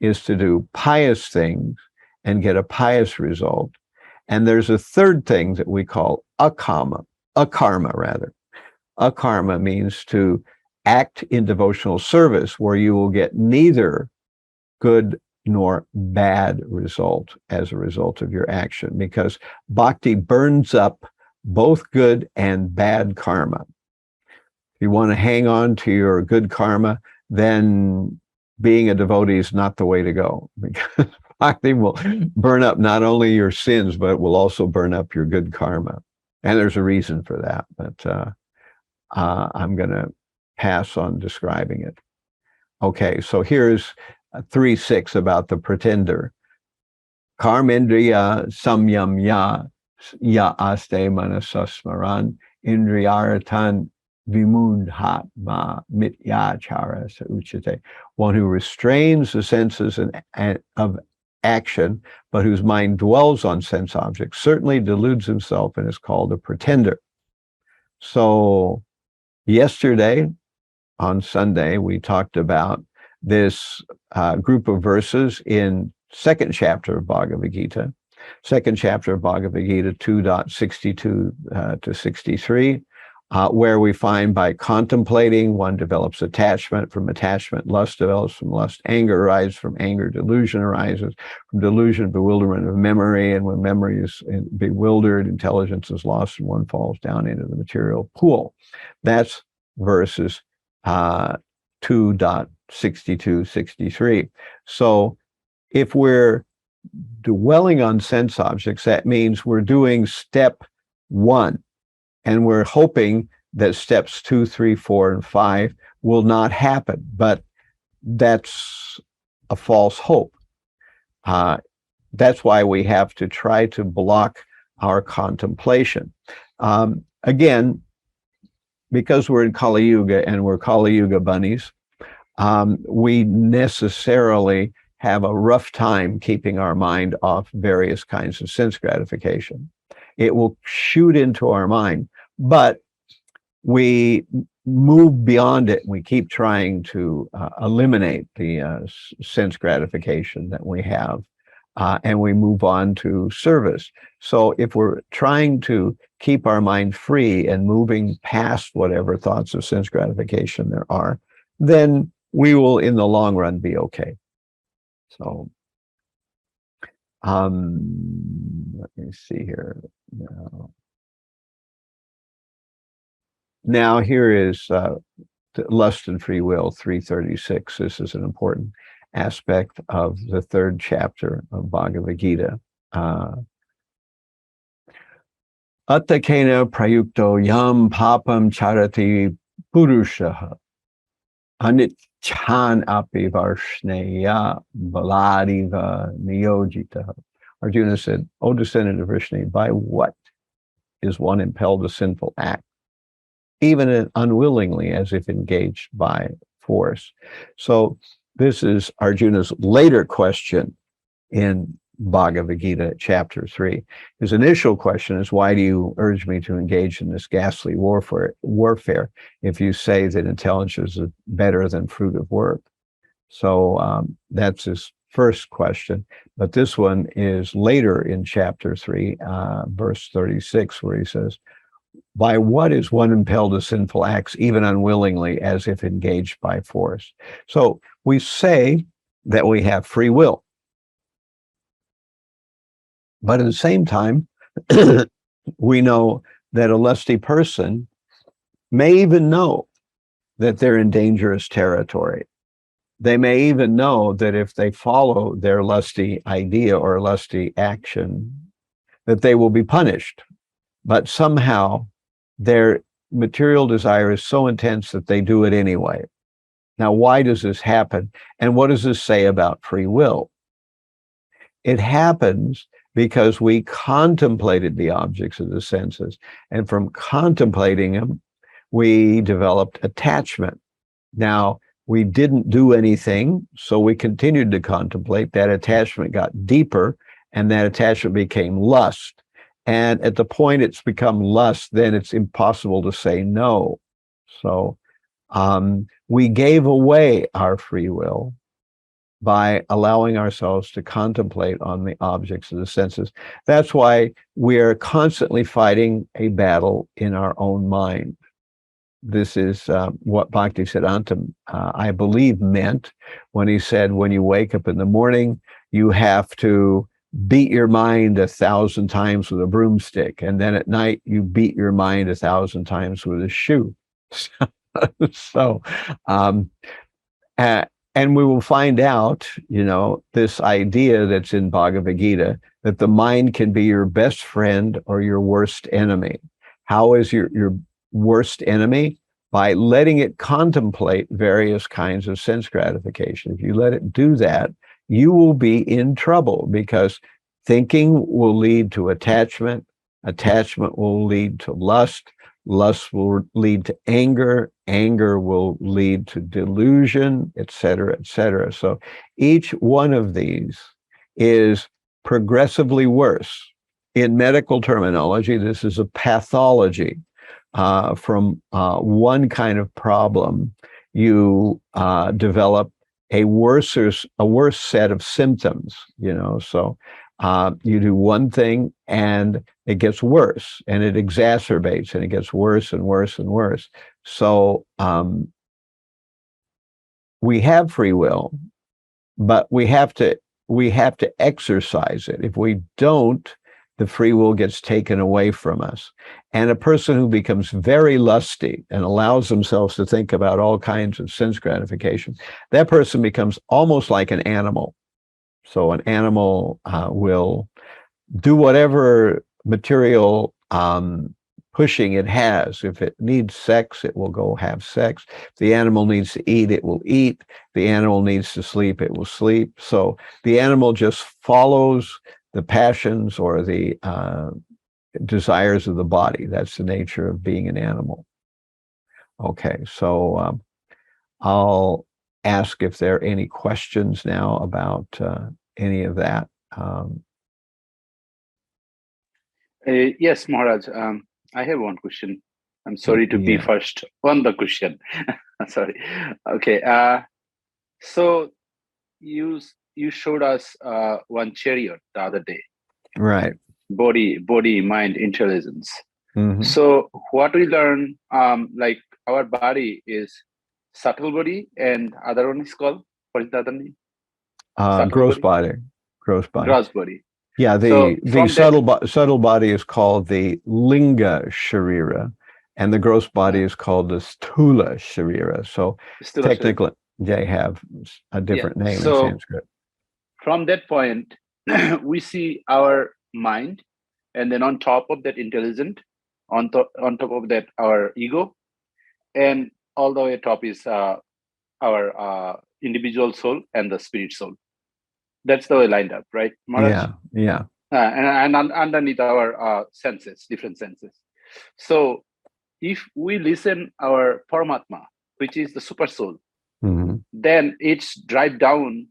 is to do pious things and get a pious result. And there's a third thing that we call akarma. Akarma means to act in devotional service where you will get neither good nor bad result as a result of your action, because bhakti burns up both good and bad karma. If you want to hang on to your good karma, then being a devotee is not the way to go, because bhakti will burn up not only your sins, but it will also burn up your good karma. And there's a reason for that, but I'm going to pass on describing it. Okay, so here's 3.6 about the pretender. Karmendriya samyamya ya aste manasasmaran indriyaratan vimudhatma mityachara sa uchate. One who restrains the senses and of action, but whose mind dwells on sense objects, certainly deludes himself and is called a pretender. So yesterday, on Sunday, we talked about this group of verses in second chapter of Bhagavad Gita, 2.62 to 63, where we find by contemplating, one develops attachment. From attachment, lust develops. From lust, anger arises. From anger, delusion arises. From delusion, bewilderment of memory. And when memory is bewildered, intelligence is lost, and one falls down into the material pool. That's verses 2.62, 63. So if we're dwelling on sense objects, that means we're doing step 1. And we're hoping that steps 2, 3, 4, and 5 will not happen. But that's a false hope. That's why we have to try to block our contemplation. Again, because we're in Kali Yuga and we're Kali Yuga bunnies, we necessarily have a rough time keeping our mind off various kinds of sense gratification. It will shoot into our mind, but we move beyond it. We keep trying to eliminate the sense gratification that we have, and we move on to service. So if we're trying to keep our mind free and moving past whatever thoughts of sense gratification there are, then we will, in the long run, be okay. So, let me see here. Now here is lust and free will, 336. This is an important aspect of the 3rd chapter of Bhagavad Gita. Attakena prayukto yam papam charati purushaha anichan api varshneya baladiva niyojita. Arjuna said, O descendant of Vishnu, by what is one impelled to sinful act, even unwillingly, as if engaged by force? So this is Arjuna's later question in Bhagavad Gita, chapter 3. His initial question is, why do you urge me to engage in this ghastly warfare if you say that intelligence is better than fruit of work? So that's his first question. But this one is later in chapter 3, verse 36, where he says, by what is one impelled to sinful acts, even unwillingly, as if engaged by force? So we say that we have free will. But at the same time, we know that a lusty person may even know that they're in dangerous territory. They may even know that if they follow their lusty idea or lusty action, that they will be punished. But somehow their material desire is so intense that they do it anyway. Now, why does this happen? And what does this say about free will? It happens because we contemplated the objects of the senses, and from contemplating them, we developed attachment. Now, we didn't do anything, so we continued to contemplate. That attachment got deeper, and that attachment became lust. And at the point it's become lust, then it's impossible to say no. So we gave away our free will by allowing ourselves to contemplate on the objects of the senses. That's why we're constantly fighting a battle in our own mind. This is what Bhakti Siddhanta, I believe, meant when he said, when you wake up in the morning, you have to beat your mind 1,000 times with a broomstick, and then at night you beat your mind 1,000 times with a shoe. And we will find out, this idea that's in Bhagavad Gita, that the mind can be your best friend or your worst enemy. How is your worst enemy? By letting it contemplate various kinds of sense gratification. If you let it do that, you will be in trouble, because thinking will lead to attachment. Attachment will lead to lust. Lust will lead to anger. Anger will lead to delusion, etc., etc. So each one of these is progressively worse. In medical terminology, this is a pathology. From one kind of problem, you develop a worse set of symptoms. So you do one thing and it gets worse, and it exacerbates, and it gets worse and worse and worse. So we have free will, but we have to exercise it. If we don't, the free will gets taken away from us. And a person who becomes very lusty and allows themselves to think about all kinds of sense gratification, that person becomes almost like an animal. So an animal will do whatever material pushing it has. If it needs sex, it will go have sex. If the animal needs to eat, it will eat. If the animal needs to sleep, it will sleep. So the animal just follows the passions or the desires of the body. That's the nature of being an animal. Okay, so I'll ask if there are any questions now about any of that. Yes, Maharaj. I have one question. I'm sorry to be first on the question. Sorry. Okay. So you showed us one chariot the other day. Right. Body, mind, intelligence. Mm-hmm. So what we learn, like our body is subtle body, and other one is called, what is the other name? Gross body. Gross body. Yeah, the subtle body is called the linga sharira, and the gross body is called the stula sharira. So technically, they have a different name in Sanskrit. From that point, we see our mind, and then on top of that, intelligent. On top of that, our ego, and all the way top is our individual soul and the spirit soul. That's the way lined up, right, Maharaj? Yeah. And underneath our senses, different senses. So if we listen our Paramatma, which is the super soul, mm-hmm. then it's drive down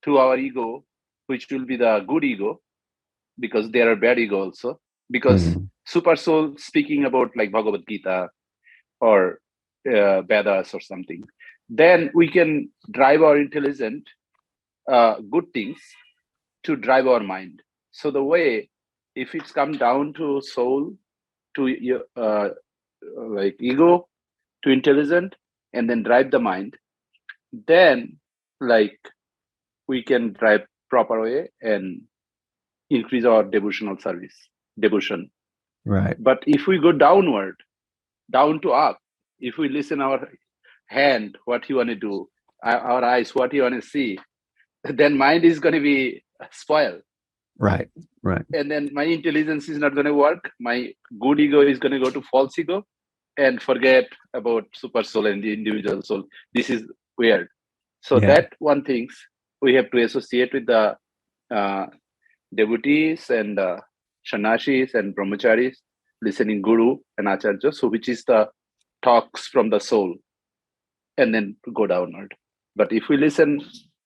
to our ego, which will be the good ego, because there are bad ego also. Because mm-hmm. super soul speaking about like Bhagavad Gita or Vedas or something, then we can drive our intelligent good things to drive our mind. So the way, if it's come down to soul, to like ego, to intelligent, and then drive the mind, then like we can drive proper way and increase our devotional service, devotion. Right. But if we go downward, down to up, if we listen our hand, what you want to do, our eyes, what you want to see, then mind is going to be spoiled. Right. And then my intelligence is not going to work. My good ego is going to go to false ego and forget about super soul and the individual soul. This is weird. So that one things we have to associate with the devotees and sannyasis and brahmacharis, listening guru and acharya, so which is the talks from the soul, and then go downward. But if we listen,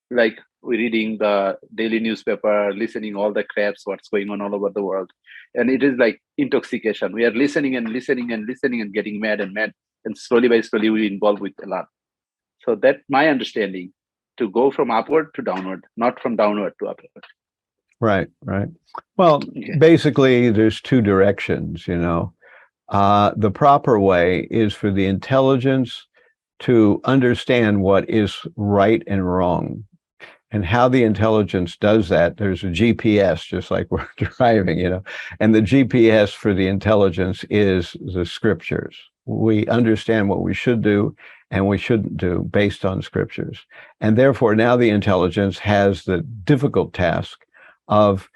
like we're reading the daily newspaper, listening all the craps, what's going on all over the world, and it is like intoxication. We are listening and getting mad, and slowly by slowly we involve with a lot. So that my understanding, to go from upward to downward, not from downward to upward. Right. Well, basically, there's two directions. The proper way is for the intelligence to understand what is right and wrong. And how the intelligence does that, there's a GPS, just like we're driving, and the GPS for the intelligence is the scriptures. We understand what we should do and we shouldn't do based on scriptures. And therefore, now the intelligence has the difficult task of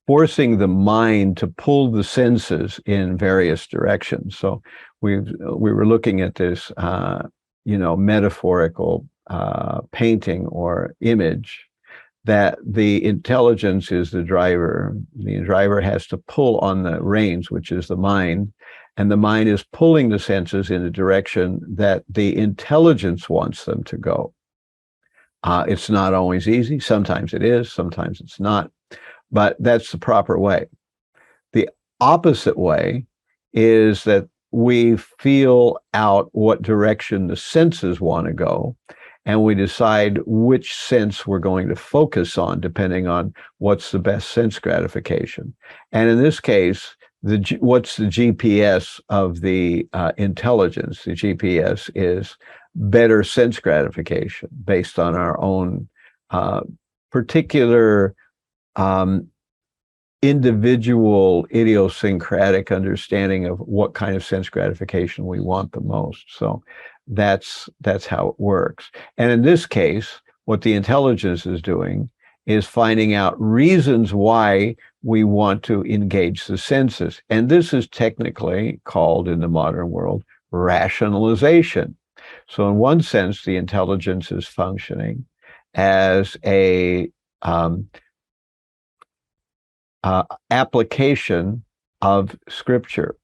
forcing the mind to pull the senses in various directions. So we were looking at this, metaphorical painting or image, that the intelligence is the driver. The driver has to pull on the reins, which is the mind, And the mind is pulling the senses in a direction that the intelligence wants them to go. It's not always easy. Sometimes it is, sometimes it's not. But that's the proper way. The opposite way is that we feel out what direction the senses want to go, and we decide which sense we're going to focus on depending on what's the best sense gratification. And in this case, what's the GPS of the intelligence? The GPS is better sense gratification based on our own particular individual idiosyncratic understanding of what kind of sense gratification we want the most. So that's how it works. And in this case, what the intelligence is doing is finding out reasons why we want to engage the senses. And this is technically called in the modern world rationalization. So in one sense, the intelligence is functioning as a application of scripture,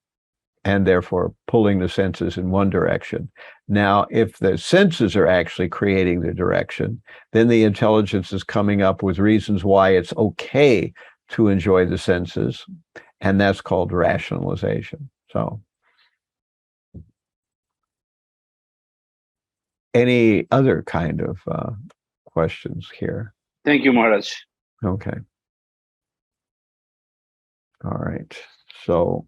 and therefore pulling the senses in one direction. Now, if the senses are actually creating the direction, then the intelligence is coming up with reasons why it's okay to enjoy the senses, and that's called rationalization. So, any other kind of questions here? Thank you, Maharaj. Okay. All right. So,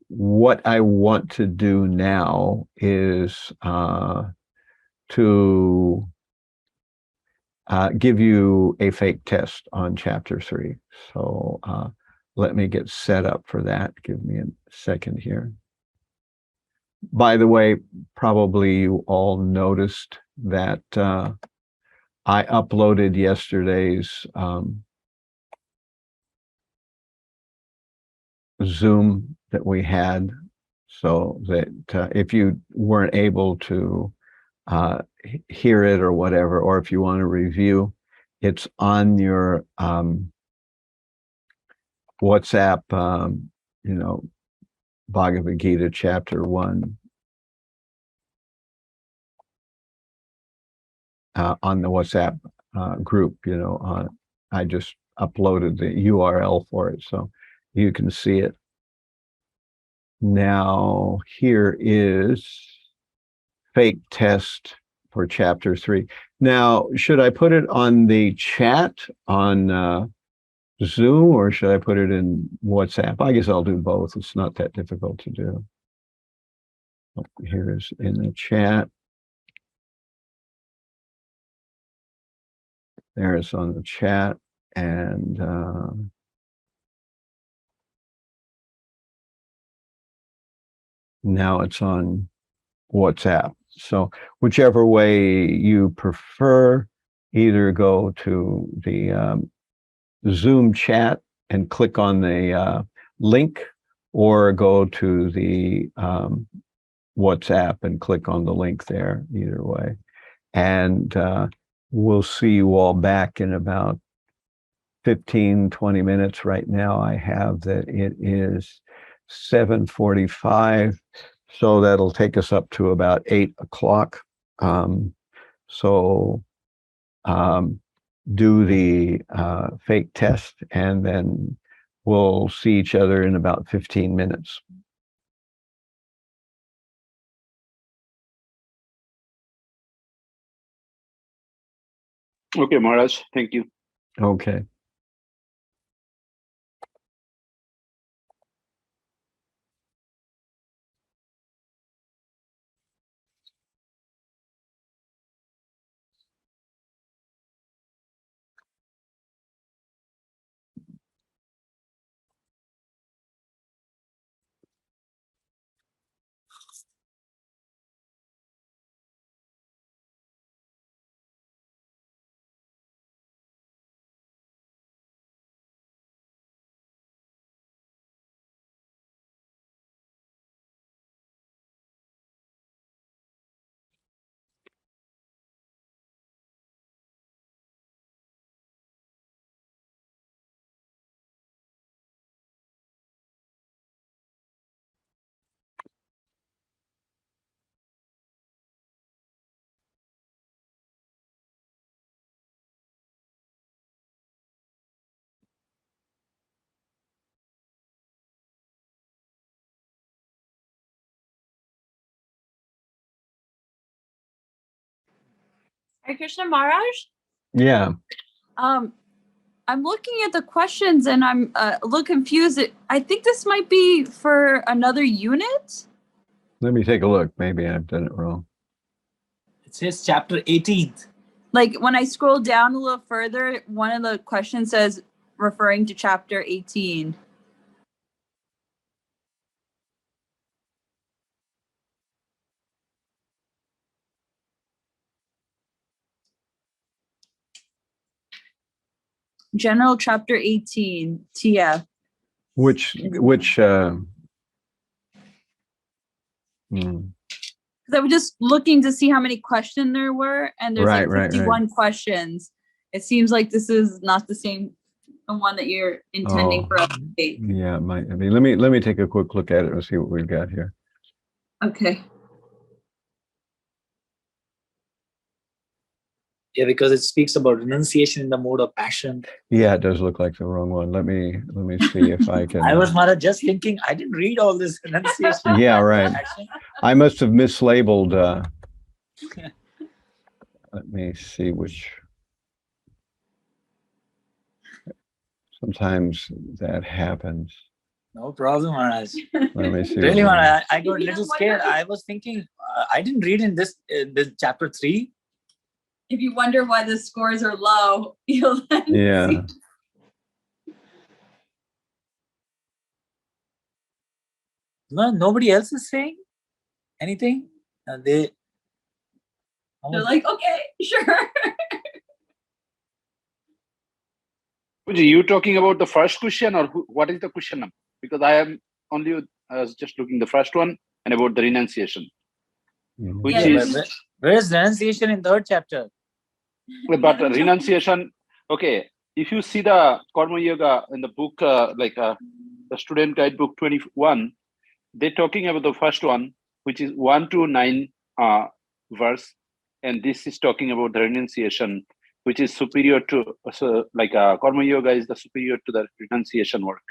what I want to do now is to give you a fake test on chapter 3. So let me get set up for that. Give me a second here. By the way, probably you all noticed that I uploaded yesterday's Zoom that we had, so that if you weren't able to hear it or whatever, or if you want to review, it's on your WhatsApp, Bhagavad Gita chapter 1 on the WhatsApp group. I just uploaded the URL for it, so you can see it. Now, here is fake test for chapter 3. Now, should I put it on the chat on Zoom, or should I put it in WhatsApp? I guess I'll do both. It's not that difficult to do. Here is in the chat. There it's on the chat, and now it's on WhatsApp. So whichever way you prefer, either go to the Zoom chat and click on the link, or go to the WhatsApp and click on the link there, either way. And we'll see you all back in about 15, 20 minutes. Right now I have that it is 7:45, so that'll take us up to about 8 o'clock. So do the fake test, and then we'll see each other in about 15 minutes. Okay, Maharaj. Thank you. Okay. Hare Krishna Maharaj. Yeah. I'm looking at the questions and I'm a little confused. I think this might be for another unit. Let me take a look. Maybe I've done it wrong. It says chapter 18. Like when I scroll down a little further, one of the questions says referring to chapter 18. General chapter 18, TF. Which Because I was just looking to see how many questions there were, and there's Right, like right, 51 questions. It seems like this is not the same one that you're intending for update. Yeah, it might be. Let me take a quick look at it and see what we've got here. Okay. Yeah, because it speaks about renunciation in the mode of passion. Yeah, it does look like the wrong one. Let me see if I can. I was Maharaj just thinking, I didn't read all this renunciation. Yeah, right. I must have mislabeled. Let me see which. Sometimes that happens. No problem, Maharaj. Let me see. Really, Maharaj, I got a little scared. I was thinking, I didn't read in this chapter 3. If you wonder why the scores are low, you'll then Yeah. see. No, nobody else is saying anything. They're like, okay, sure. Puji, you talking about the first question or what is the question number? Because I am only just looking the first one and about the renunciation, which is where is renunciation in 3rd chapter? But renunciation, okay. If you see the Karma Yoga in the book, the student guide book 21, they're talking about the first one, which is 1 to 9 verse, and this is talking about the renunciation, which is superior to Karma Yoga is the superior to the renunciation work.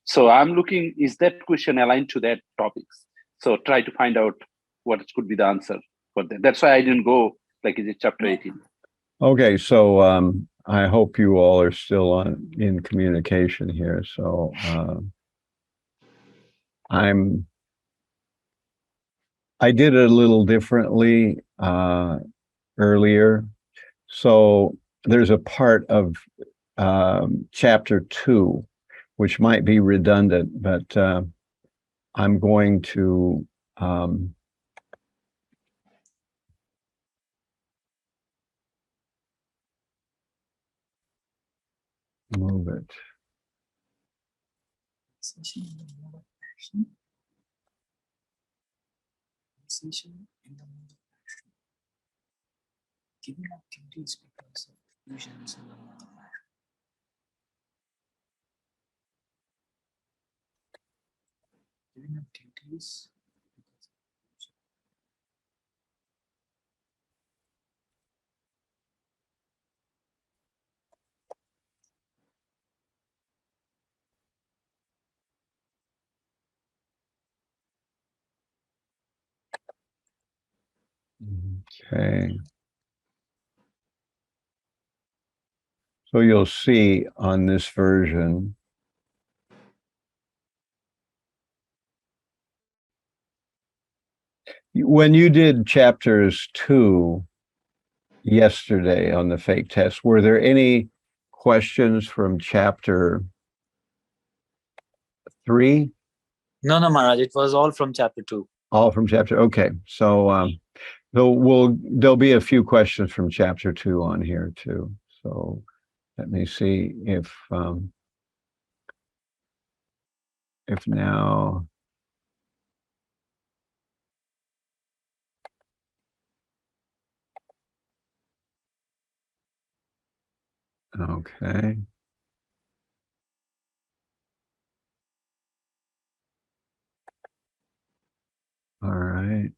So I'm looking, is that question aligned to that topics? So try to find out what could be the answer for that. That's why I didn't go like is it chapter 18. Okay, so I hope you all are still in communication here. So I did it a little differently earlier. So there's a part of chapter 2 which might be redundant, but I'm going to move it. Giving up duties because of illusions in the mode of passion. Giving up duties because of Okay. So you'll see on this version, when you did chapters 2 yesterday on the fake test, were there any questions from chapter 3? No, Maharaj, it was all from chapter 2. All from chapter, okay. So there'll be a few questions from chapter 2 on here too. So let me see if now. Okay. All right.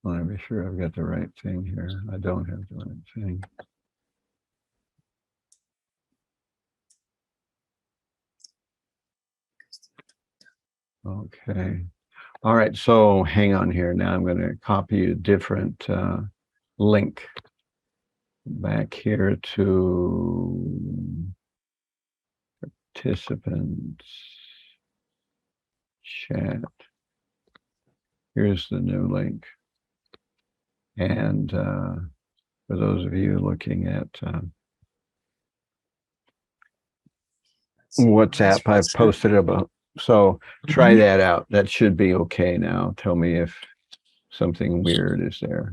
I want to be sure I've got the right thing here. I don't have the right thing. Okay. All right. So hang on here. Now I'm going to copy a different link back here to participants chat. Here's the new link. And for those of you looking at WhatsApp, I've posted about. So try that out. That should be okay now. Tell me if something weird is there.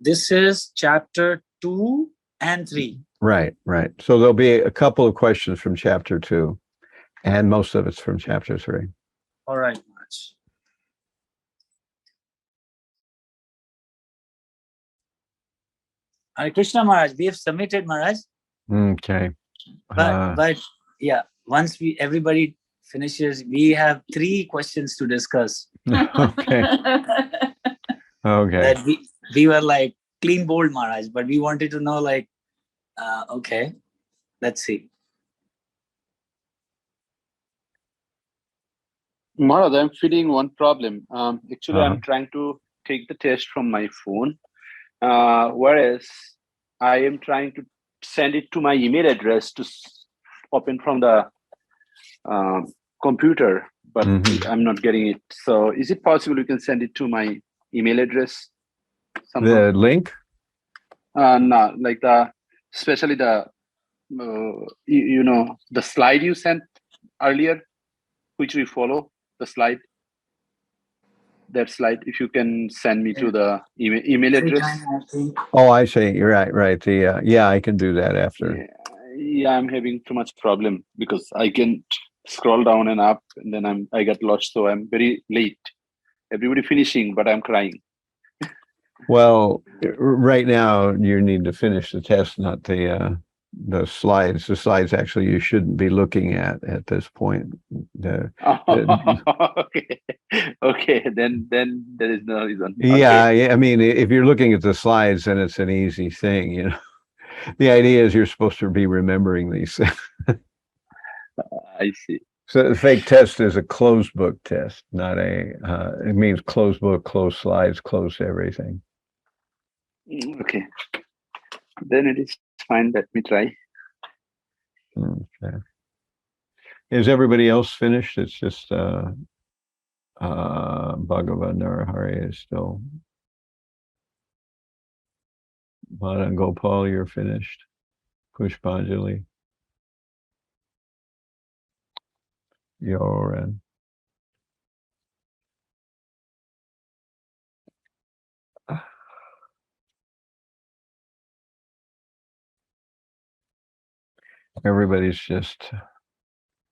This is chapter 2 and 3. Right, right. So there'll be a couple of questions from chapter 2, and most of it's from chapter 3. All right, Maharaj. Hare Krishna, Maharaj. We have submitted, Maharaj. Okay. But yeah, once everybody finishes, we have 3 questions to discuss. Okay. Okay. That we were like clean bold, Maharaj, but we wanted to know like, okay, let's see. Maharaj, I'm feeling one problem. Actually, Uh-huh. I'm trying to take the test from my phone, whereas I am trying to send it to my email address to open from the computer, but I'm not getting it. So is it possible you can send it to my email address somehow? The link? No, like especially the, you know, the slide you sent earlier, which we follow, the slide. That slide, if you can send me to the email address. Oh, I see. You're right. Right. The yeah, I can do that after. Yeah, I'm having too much problem because I can scroll down and up, and then I get lost. So I'm very late. Everybody finishing, but I'm crying. Well, right now you need to finish the test, not the slides. The slides actually you shouldn't be looking at this point. Okay, okay. Then there is no reason. Yeah, Okay. yeah. I mean, if you're looking at the slides, then it's an easy thing. You know, the idea is you're supposed to be remembering these things. I see. So the fake test is a closed book test, not a. It means closed book, closed slides, closed everything. Okay. Then it is fine. Let me try. Okay. Is everybody else finished? It's just Bhagavan Narahari is still. Madan Gopal, you're finished. Pushpanjali. Yoren. Everybody's just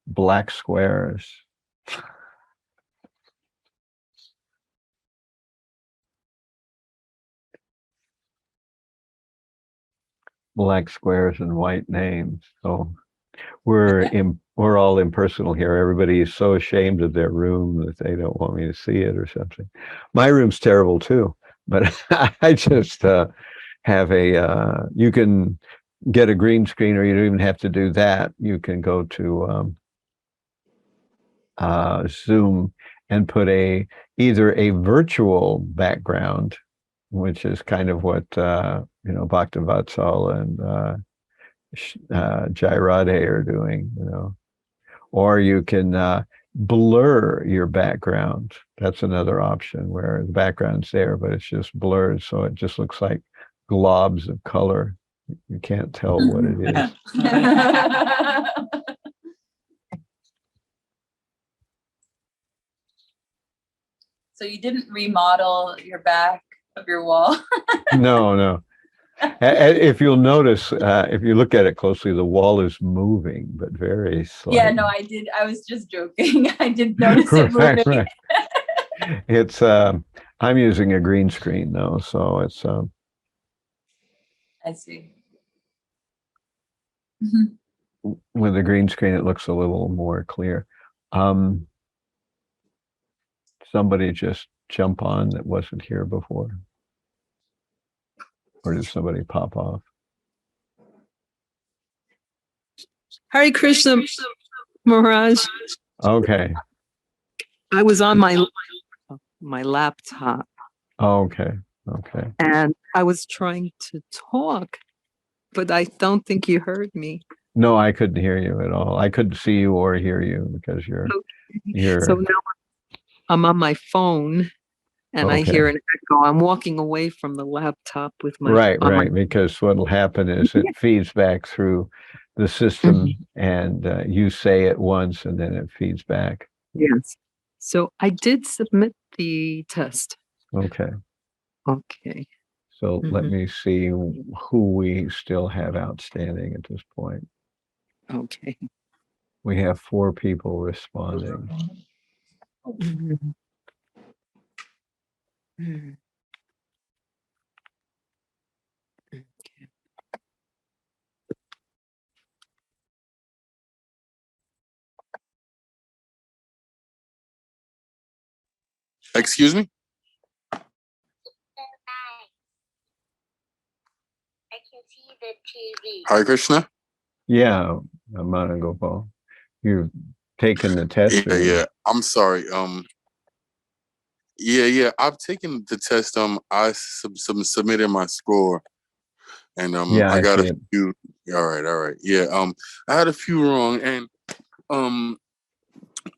black squares. Black squares and white names. So we're all impersonal here. Everybody is so ashamed of their room that they don't want me to see it or something. My room's terrible too, but I just have a. You can get a green screen, or you don't even have to do that. You can go to Zoom and put either a virtual background, which is kind of what Bhaktivatsal and Jai Radhe are doing, or you can blur your background. That's another option where the background's there, but it's just blurred, so it just looks like globs of color. You can't tell what it is. So you didn't remodel your back of your wall? No. If you'll notice, if you look at it closely, the wall is moving, but very slightly. Yeah, no, I did. I was just joking. I did notice it moving. Right. It's I'm using a green screen though, so it's I see. with a green screen it looks a little more clear. Somebody just jump on that wasn't here before. Or did somebody pop off? Hare Krishna, Maharaj. Okay. I was on my laptop Okay. Okay. and I was trying to talk, but I don't think you heard me. No, I couldn't hear you at all. I couldn't see you or hear you because you're So now I'm on my phone and I hear an echo. I'm walking away from the laptop with my right. Because what'll happen is it feeds back through the system and you say it once and then it feeds back. Yes. So I did submit the test. Okay. Okay. So let me see who we still have outstanding at this point. Okay. We have 4 people responding. Excuse me? I can see the TV. Hare Krishna? Yeah, Amana Gopal. You've taken the test. Yeah. I'm sorry. Yeah. I've taken the test. I submitted my score, and I got a few. All right. Yeah. I had a few wrong, and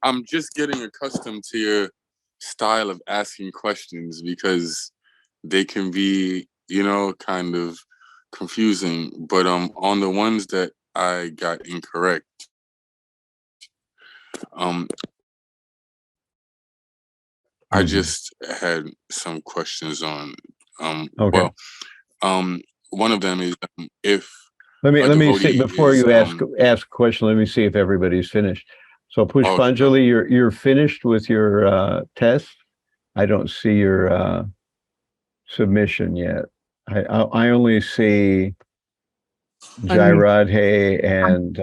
I'm just getting accustomed to your style of asking questions because they can be, kind of confusing. But on the ones that I got incorrect, I just had some questions on. Okay. Well, one of them is if let me see before is, you ask a question. Let me see if everybody's finished. So Pushpanjali, you're finished with your test. I don't see your submission yet. I only see Jairadhe and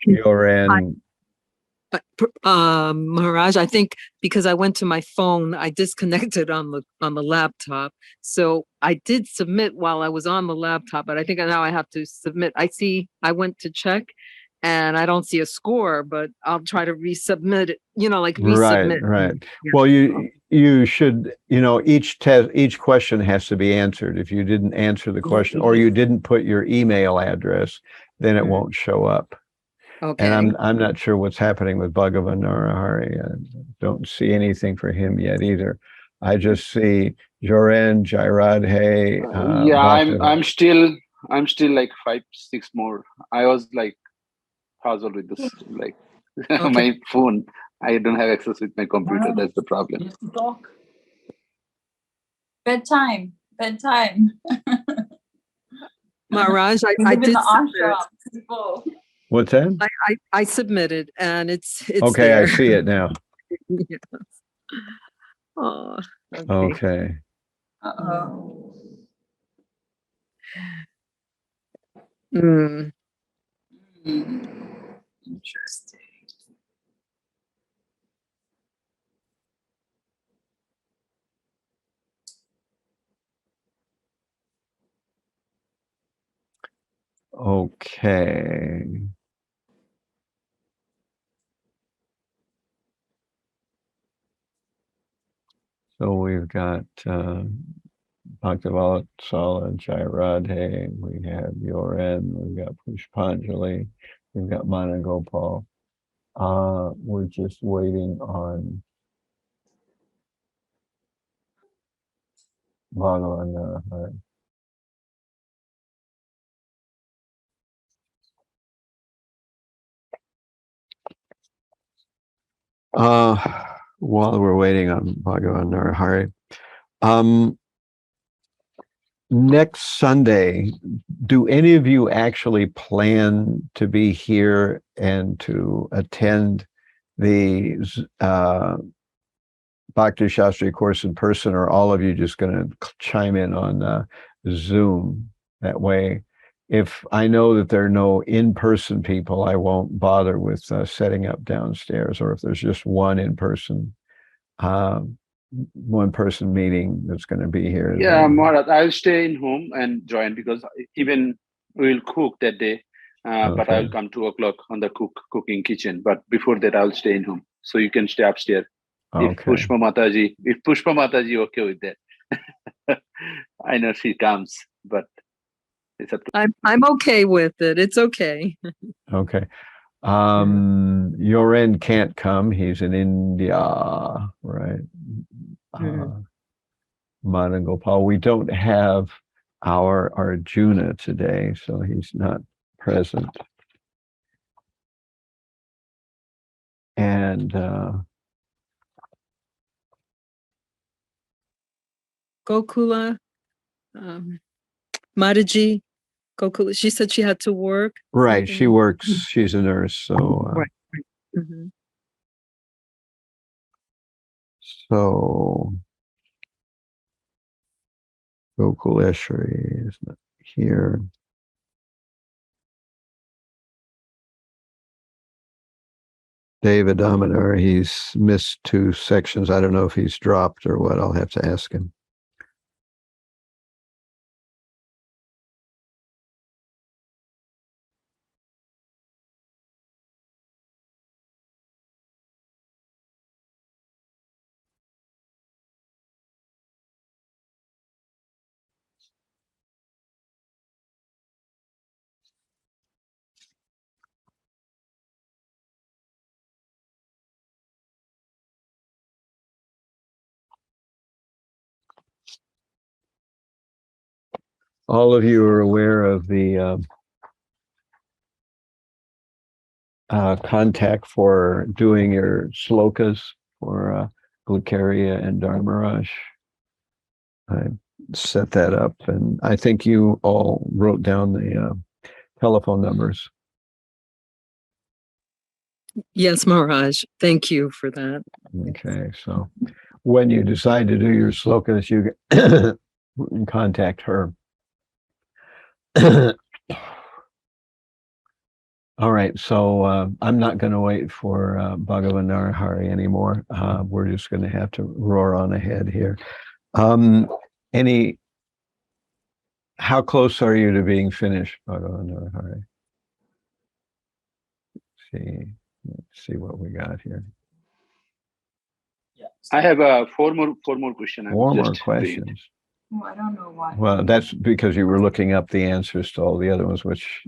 Yoren. Maharaj, I think because I went to my phone, I disconnected on the laptop. So I did submit while I was on the laptop, but I think now I have to submit. I went to check and I don't see a score, but I'll try to resubmit it, resubmit. Right. Yeah. Well, you should, each question has to be answered. If you didn't answer the question or you didn't put your email address, then it won't show up. Okay. And I'm not sure what's happening with Bhagavan Narahari. I don't see anything for him yet either. I just see Joren, Jairadhe. I'm still like 5-6 more. I was like puzzled with this, like my phone. I don't have access with my computer. That's the problem. Bedtime. Maharaj, I did submit. What's that? I submitted and it's okay. There. I see it now. Yes. Oh. Okay. Uh-oh. Interesting. Okay. So we've got Bhaktivala Sala, Jairadhe, we have Yoren, we've got Pushpanjali, we've got Managopal. We're just waiting on Bhagavan Narahari. While we're waiting on Bhagavan Narahari, next Sunday, do any of you actually plan to be here and to attend the Bhakti Sastri course in person, or all of you just going to chime in on Zoom? That way, if I know that there are no in-person people, I won't bother with setting up downstairs, or if there's just one in person, one-person meeting that's going to be here. Yeah, Maharaj, I'll stay in home and join because even we'll cook that day, but Okay. I'll come 2 o'clock on the cooking kitchen. But before that, I'll stay in home. So you can stay upstairs. If Okay. Pushpa Mataji okay with that. I know she comes, but it's up to I'm okay with it. It's okay. Okay. Yoren can't come. He's in India, right? Madan Gopal. We don't have our Arjuna today, so he's not present. And Gokula, Mataji, Gokula, she said she had to work. right, she works. She's a nurse, so Right. Mhm. so Gokuleshwari is not here. David Aminar, he's missed 2 sections. I don't know if he's dropped or what. I'll have to ask him. All of you are aware of the contact for doing your slokas for Glucaria and Dharmaraj. I set that up, and I think you all wrote down the telephone numbers. Yes, Maharaj. Thank you for that. Okay, so when you decide to do your slokas, you can contact her. All right, so I'm not going to wait for Bhagavan Narahari anymore. We're just going to have to roar on ahead here. How close are you to being finished, Bhagavan Narahari? Let's see what we got here. Yeah. I have 4 more questions. 4 more questions. Oh, I don't know why. Well, that's because you were looking up the answers to all the other ones, which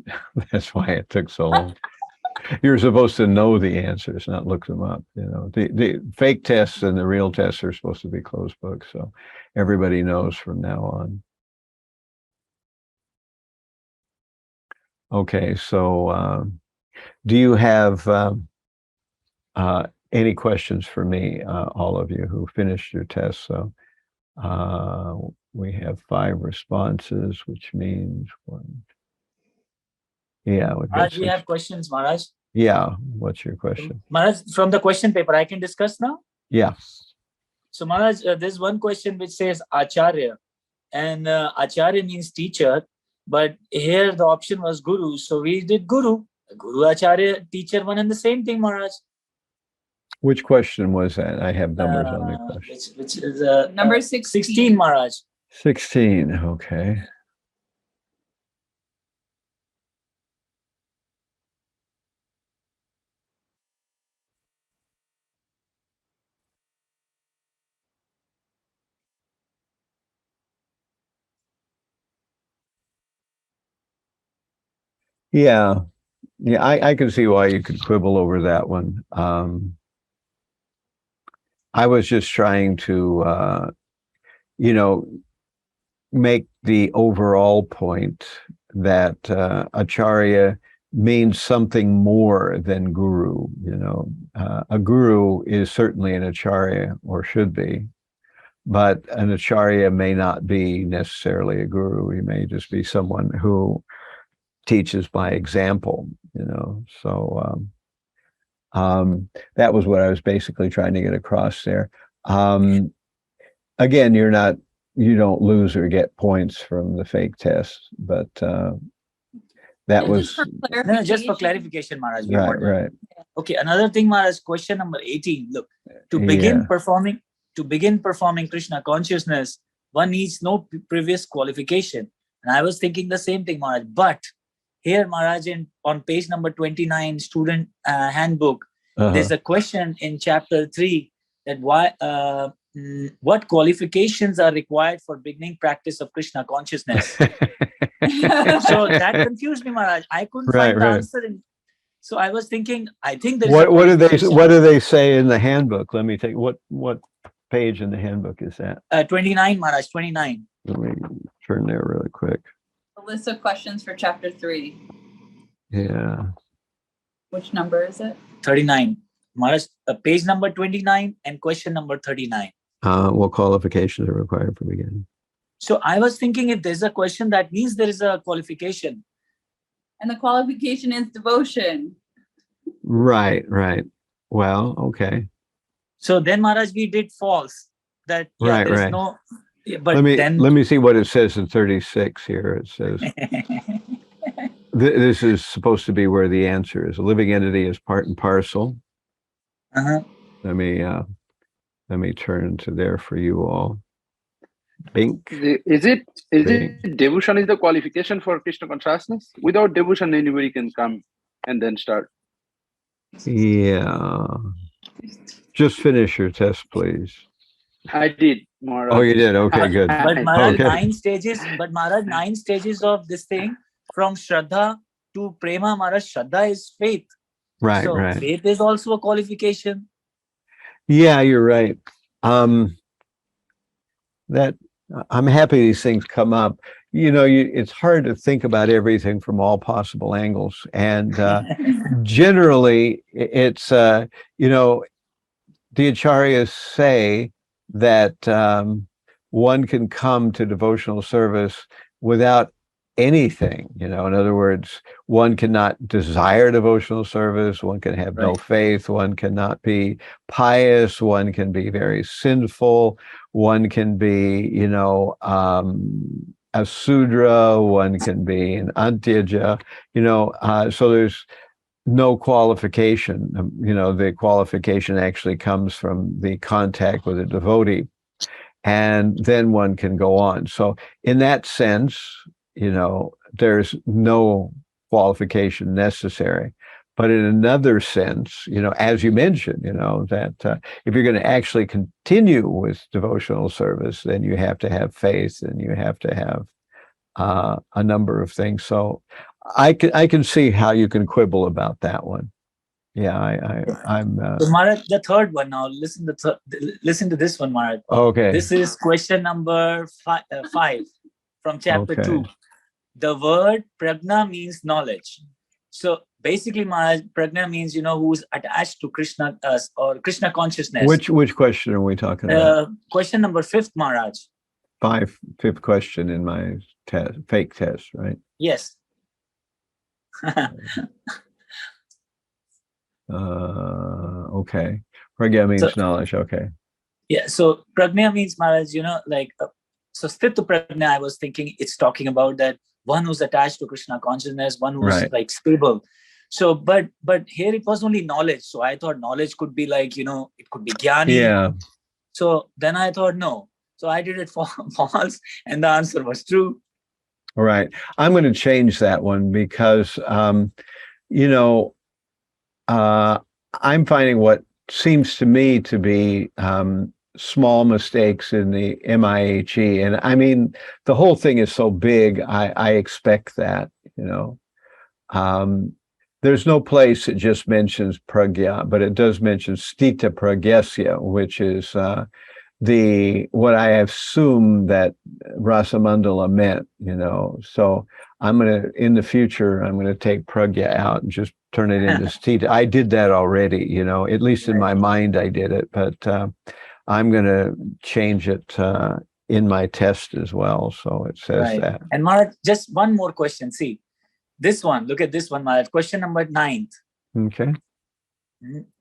that's why it took so long. You're supposed to know the answers, not look them up. You know, the fake tests and the real tests are supposed to be closed books, so everybody knows from now on. Okay, so do you have any questions for me, all of you who finished your test? So we have 5 responses, which means 1. Yeah, we've got Maharaj, we 6. have questions, Maharaj. Yeah, what's your question? Maharaj, from the question paper, I can discuss now? Yeah. So Maharaj, there's one question which says Acharya, and Acharya means teacher, but here the option was Guru, so we did Guru. Guru, Acharya, teacher, one and the same thing, Maharaj. Which question was that? I have numbers on the question. Which is Number 16, Maharaj. 16, okay. Yeah, I can see why you could quibble over that one. I was just trying to, make the overall point that Acharya means something more than guru. A guru is certainly an Acharya, or should be, but an Acharya may not be necessarily a guru. He may just be someone who teaches by example, so that was what I was basically trying to get across there. Again, you don't lose or get points from the fake test, but that was No, just for clarification, Maharaj. right. Okay, another thing, Maharaj, question number 18. Look, to begin Yeah. performing to begin performing Krishna consciousness, one needs no previous qualification. And I was thinking the same thing, Maharaj. But here, Maharaj, on page number 29, student handbook, there's a question in chapter 3 that what qualifications are required for beginning practice of Krishna consciousness? So that confused me, Maharaj. I couldn't find the answer. So I was thinking, I think there's what do they say in the handbook? Let me take what page in the handbook is that? 29, Maharaj, 29. Let me turn there really quick. A list of questions for chapter 3. Yeah. Which number is it? 39. Maharaj, page number 29 and question number 39. What qualifications are required for beginning? So I was thinking, if there's a question, that means there is a qualification. And the qualification is devotion. Right. Well, okay. So then, Maharaj, we did false. That there's no. But let me see what it says in 36 here. It says this is supposed to be where the answer is. A living entity is part and parcel. Let me turn to there for you all. Bink. Is it devotion is the qualification for Krishna consciousness? Without devotion, anybody can come and then start. Yeah. Just finish your test, please. I did, Maharaj. Oh, you did? Okay, good. But Maharaj, Okay. 9 stages of this thing, from Shraddha to Prema, Maharaj. Shraddha is faith. Right. Faith is also a qualification. Yeah, you're right. That I'm happy these things come up. It's hard to think about everything from all possible angles, and generally, it's the acharyas say that one can come to devotional service without anything. In other words, one cannot desire devotional service, one can have no faith, one cannot be pious, one can be very sinful, one can be a Sudra, one can be an Antyaja, so there's no qualification. The qualification actually comes from the contact with a devotee, and then one can go on. So in that sense, there's no qualification necessary. But in another sense, as you mentioned, that if you're going to actually continue with devotional service, then you have to have faith and you have to have a number of things. So I can see how you can quibble about that one. Yeah, I'm. So Maharaj, the third one now. Listen to this one, Maharaj. Okay. This is question number 5 from chapter 2. The word prajna means knowledge. So basically, Maharaj, prajna means who's attached to Krishna or Krishna consciousness. Which question are we talking about? Question number 5, Maharaj. Fifth question in my fake test, right? Yes. Okay. Pragya means knowledge. Okay. Yeah. So prajna means, Maharaj, so sthita prajna, I was thinking it's talking about that one who's attached to Krishna consciousness, one who's like stable. So, but here it was only knowledge. So I thought knowledge could be like, it could be jnani. Yeah. So then I thought, no. So I did it false, and the answer was true. All right. I'm going to change that one because, I'm finding what seems to me to be small mistakes in the MIHE. And I mean, the whole thing is so big, I expect that, there's no place it just mentions pragya, but it does mention stita pragyasya, which is what I assume that Rasamandala meant, So in the future, I'm going to take pragya out and just turn it into stita. I did that already, at least in my mind I did it, but I'm going to change it in my test as well. So it says that. And Maharaj, just one more question. See, this one, look at this one, Maharaj. Question number 9. Okay.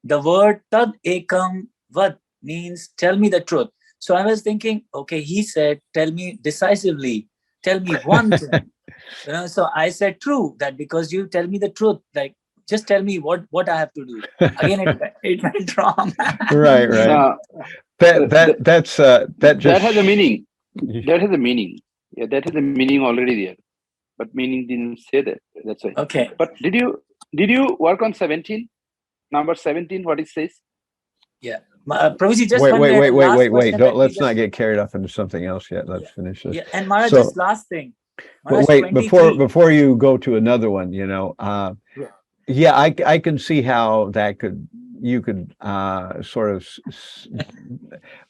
The word tad ekam vad means tell me the truth. So I was thinking, okay, he said, tell me decisively, tell me one thing. So I said true, that because you tell me the truth, like just tell me what I have to do. Again, it went wrong. Right, right. That just has a meaning. That has a meaning. Yeah, that has a meaning already there. But meaning didn't say that. That's why. Okay. But did you work on 17? Number 17, what it says? Yeah. Prabhuji, just wait, one wait, minute. wait, Last wait, wait. question, Don't, let me let's just- not get carried off into something else yet. Let's finish this. Yeah, and Maharaj, So- just last thing. But Maharaj, wait, 23. before you go to another one, yeah, I can see how you could sort of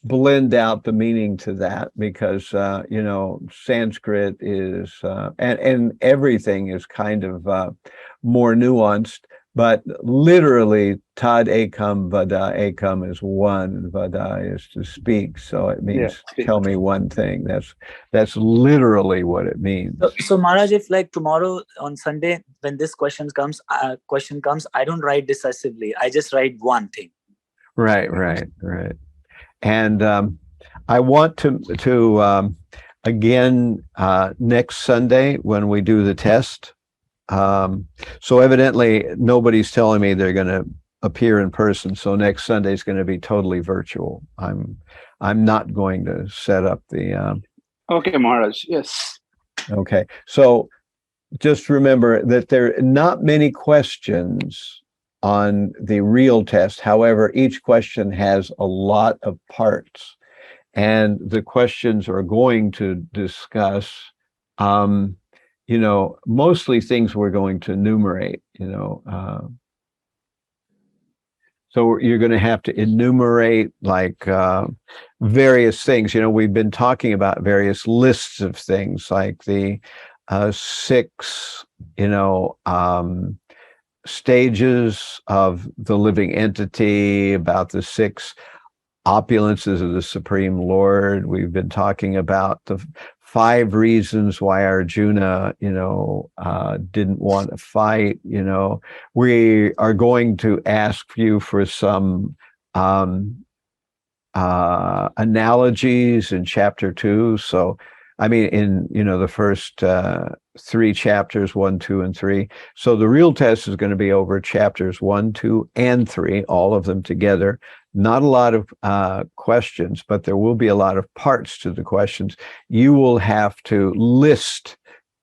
blend out the meaning to that, because Sanskrit is and everything is kind of more nuanced, but literally tad ekam vada, ekam is one, vada is to speak, so it means tell me one thing. That's literally what it means. So Maharaj, if like tomorrow on Sunday when this question comes, I don't write decisively. I just write one thing. Right. And I want to again next Sunday when we do the test. So evidently nobody's telling me they're going to appear in person. So next Sunday is going to be totally virtual. I'm not going to set up the. Okay, Maharaj. Yes. Okay. So just remember that there are not many questions on the real test. However, each question has a lot of parts, and the questions are going to discuss, mostly things we're going to enumerate, so you're going to have to enumerate like various things. We've been talking about various lists of things, like the 6, stages of the living entity, about the 6 opulences of the Supreme Lord. We've been talking about the 5 reasons why Arjuna, didn't want to fight. We are going to ask you for some analogies in chapter 2. So, in the first 3 chapters, 1, 2, and 3. So the real test is going to be over chapters 1, 2, and 3, all of them together. Not a lot of questions, but there will be a lot of parts to the questions. You will have to list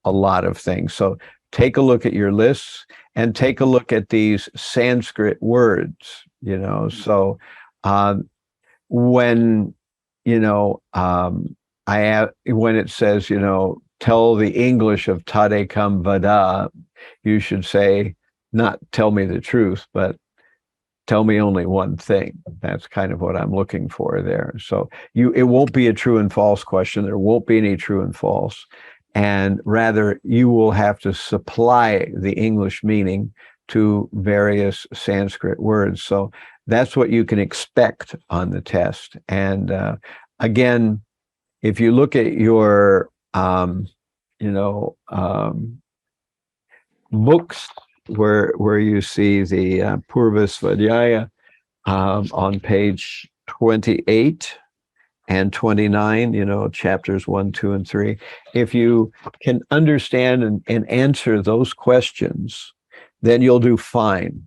a lot of things. So take a look at your lists and take a look at these Sanskrit words, So when, when it says, tell the English of Tadekam Vada, you should say, not tell me the truth, but tell me only one thing. That's kind of what I'm looking for there. So it won't be a true and false question. There won't be any true and false. And rather, you will have to supply the English meaning to various Sanskrit words. So that's what you can expect on the test. And again, if you look at your, books where you see the Purvasvadhyaya on page 28 and 29, chapters 1, 2, and 3, if you can understand and answer those questions, then you'll do fine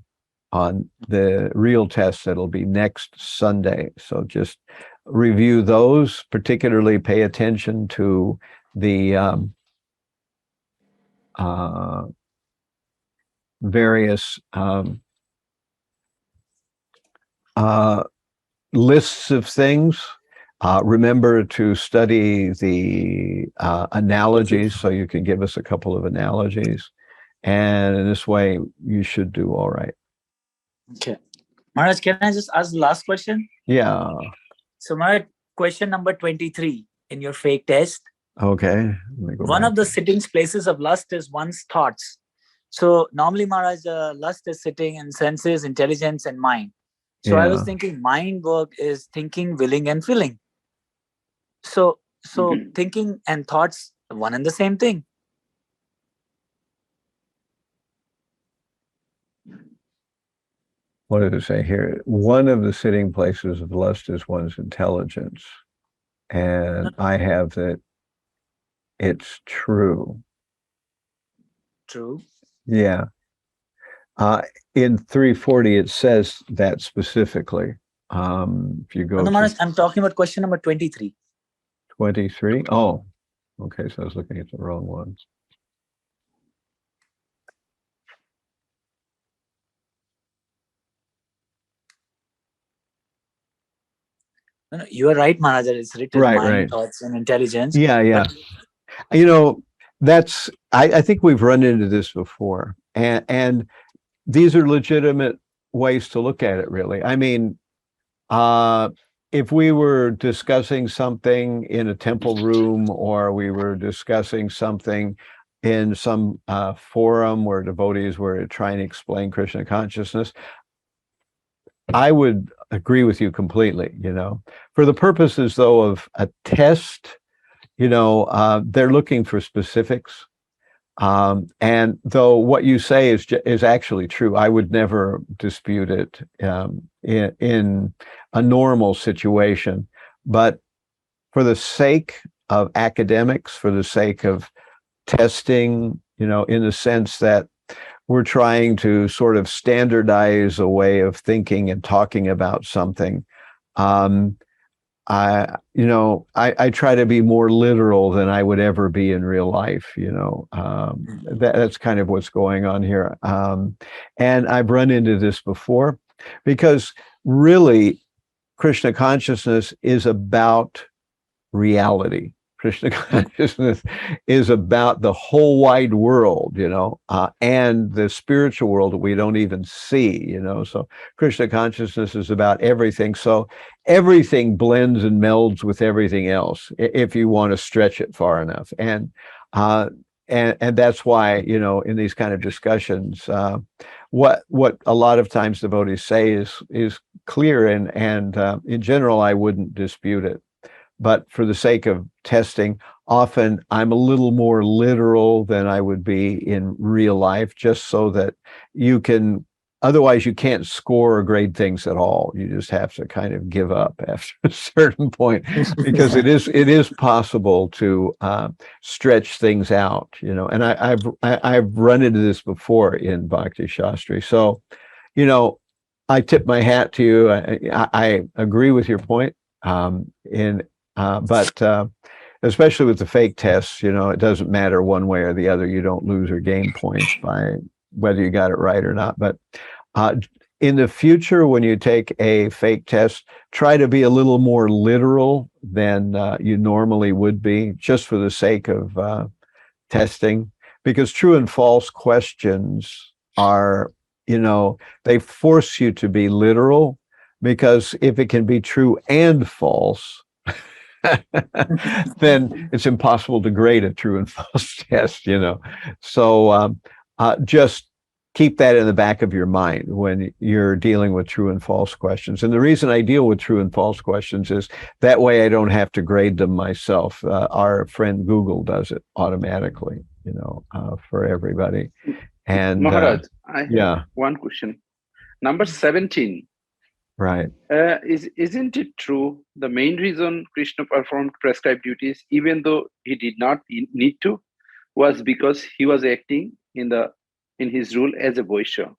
on the real test that'll be next Sunday. So just review those, particularly pay attention to the various lists of things. Remember to study the analogies, so you can give us a couple of analogies. And in this way, you should do all right. Okay. Maharaj, can I just ask the last question? Yeah. So Maharaj, question number 23 in your fake test. Okay. One of the sitting places of lust is one's thoughts. So normally, Maharaj, lust is sitting in senses, intelligence, and mind. So I was thinking mind work is thinking, willing, and feeling. So thinking and thoughts, one and the same thing. What did it say here? One of the sitting places of lust is one's intelligence. And I have that it's true. True. Yeah. In 340, it says that specifically. If you go No, to Maharaj, I'm talking about question number 23. 23. Oh, okay. So I was looking at the wrong one. No, you are right, Maharaj. It's written Right, mind, right. thoughts, and intelligence. Yeah. You know, that's, I think we've run into this before. And these are legitimate ways to look at it, really. I mean, if we were discussing something in a temple room, or we were discussing something in some forum where devotees were trying to explain Krishna consciousness, I would agree with you completely, For the purposes, though, of a test, they're looking for specifics. And though what you say is actually true, I would never dispute it in a normal situation. But for the sake of academics, for the sake of testing, in the sense that we're trying to sort of standardize a way of thinking and talking about something, I try to be more literal than I would ever be in real life. That's kind of what's going on here. And I've run into this before, because really Krishna consciousness is about reality. Krishna consciousness is about the whole wide world, and the spiritual world that we don't even see, So Krishna consciousness is about everything. So everything blends and melds with everything else, if you want to stretch it far enough. And that's why, in these kind of discussions, what a lot of times devotees say is clear, and in general, I wouldn't dispute it. But for the sake of testing, often I'm a little more literal than I would be in real life, just so that otherwise you can't score or grade things at all. You just have to kind of give up after a certain point, because it is possible to stretch things out, and I've run into this before in Bhakti Sastri. So, I tip my hat to you. I agree with your point. But especially with the fake tests, it doesn't matter one way or the other. You don't lose or gain points by whether you got it right or not. But in the future, when you take a fake test, try to be a little more literal than you normally would be, just for the sake of testing, because true and false questions are, they force you to be literal, because if it can be true and false, then it's impossible to grade a true and false test, So just keep that in the back of your mind when you're dealing with true and false questions. And the reason I deal with true and false questions is that way I don't have to grade them myself. Our friend Google does it automatically, for everybody. And Maharaj, I have yeah. one question. Number 17. Right. Isn't it true the main reason Krishna performed prescribed duties, even though he did not need to, was because he was acting in his role as a Vaishya?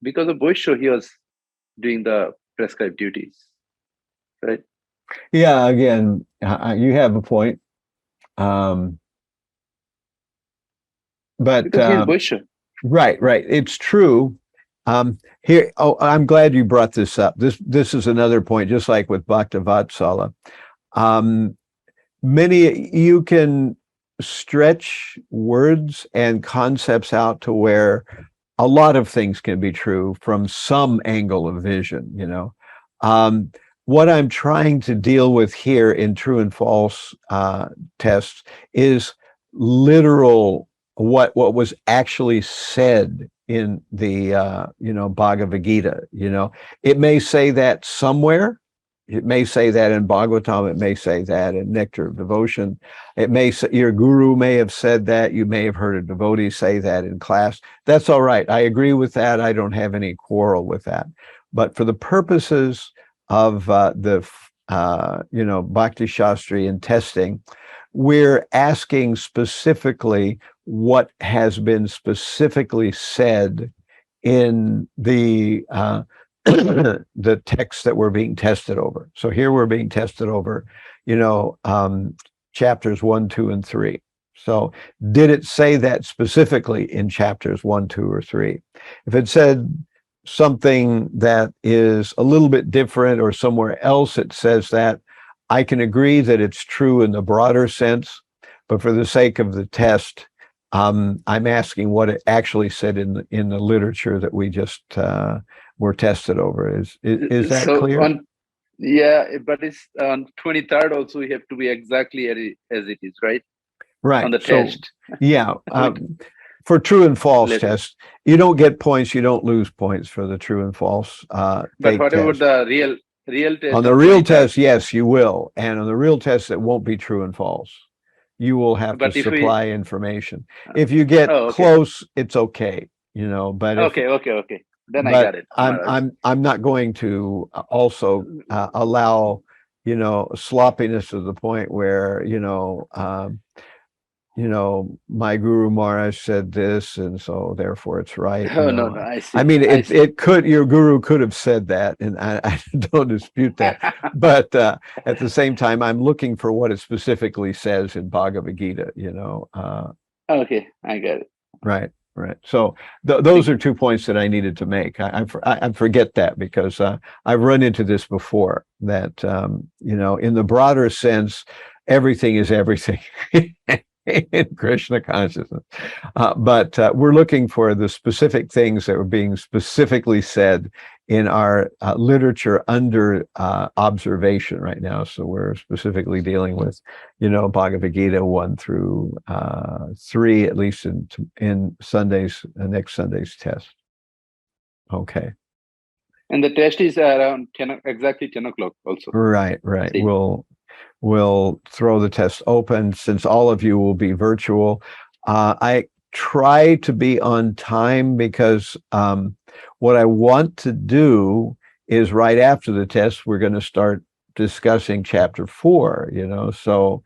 Because of Vaishya, he was doing the prescribed duties, right? Yeah. Again, you have a point. But Because he's Vaishya. Right. It's true. Here, I'm glad you brought this up. This is another point, just like with Bhaktavatsala. You can stretch words and concepts out to where a lot of things can be true from some angle of vision, What I'm trying to deal with here in true and false tests is literal, what was actually said in the Bhagavad Gita. It may say that somewhere. It may say that in Bhagavatam. It may say that in Nectar of Devotion. It may say, your guru may have said that. You may have heard a devotee say that in class. That's all right. I agree with that. I don't have any quarrel with that. But for the purposes of the Bhakti Sastri and testing, we're asking specifically what has been specifically said in the the texts that we're being tested over. So here we're being tested over, chapters 1, 2, and 3. So did it say that specifically in chapters 1, 2, or 3? If it said something that is a little bit different, or somewhere else it says that, I can agree that it's true in the broader sense, but for the sake of the test, I'm asking what it actually said in the literature that we just were tested over. Is that So clear? but it's on 23rd also. We have to be exactly as it is, right? Right. On the So, test. yeah. For true and false Later. tests, you don't get points. You don't lose points for the true and false. But fake what about test. the real test? On the real test, yes, you will. And on the real test, it won't be true and false. You will have But to if we- supply information. If you get okay. close, it's okay. But if, Okay. Then I but got it. Maharaj. I'm not going to also allow sloppiness to the point where my Guru Maharaj said this, and so therefore it's right. No, I see. I mean, I see. it could, your Guru could have said that, and I don't dispute that. But at the same time, I'm looking for what it specifically says in Bhagavad Gita. Okay, I got it. Right. So those are 2 points that I needed to make. I forget that because I've run into this before. That in the broader sense, everything is everything. In Krishna consciousness. But we're looking for the specific things that were being specifically said in our literature under observation right now. So we're specifically dealing with, Bhagavad Gita 1 through 3, at least in Sunday's, next Sunday's test. Okay. And the test is around exactly 10 o'clock also. Right. See. We'll throw the test open since all of you will be virtual. I try to be on time because what I want to do is right after the test, we're going to start discussing chapter 4, So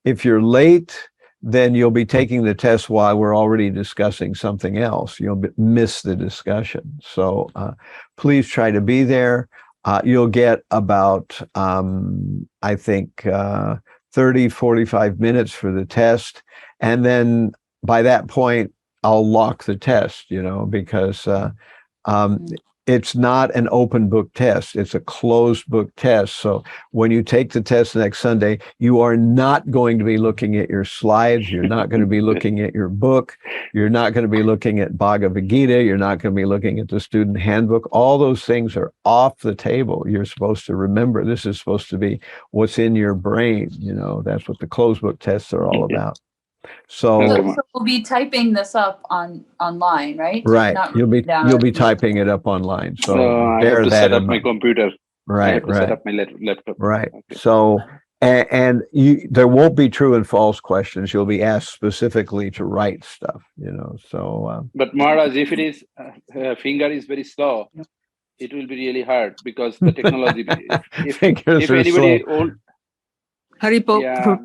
if you're late, then you'll be taking the test while we're already discussing something else. You'll miss the discussion. So please try to be there. You'll get about, I think, 30, 45 minutes for the test. And then by that point, I'll lock the test, because it's not an open book test. It's a closed book test. So when you take the test next Sunday, you are not going to be looking at your slides. You're not going to be looking at your book. You're not going to be looking at Bhagavad Gita. You're not going to be looking at the student handbook. All those things are off the table. You're supposed to remember this is supposed to be what's in your brain. That's what the closed book tests are all about. So we'll be typing this up online, right? Right. Not You'll down. be typing it up online. So I bear have to that set in up my mind. computer. I Right. have to set up my laptop. Right. Okay. So, and there won't be true and false questions. You'll be asked specifically to write stuff, so. But Maharaj, if it is finger is very slow, it will be really hard because the technology. If Fingers are anybody slow. old, Haribo, Yeah.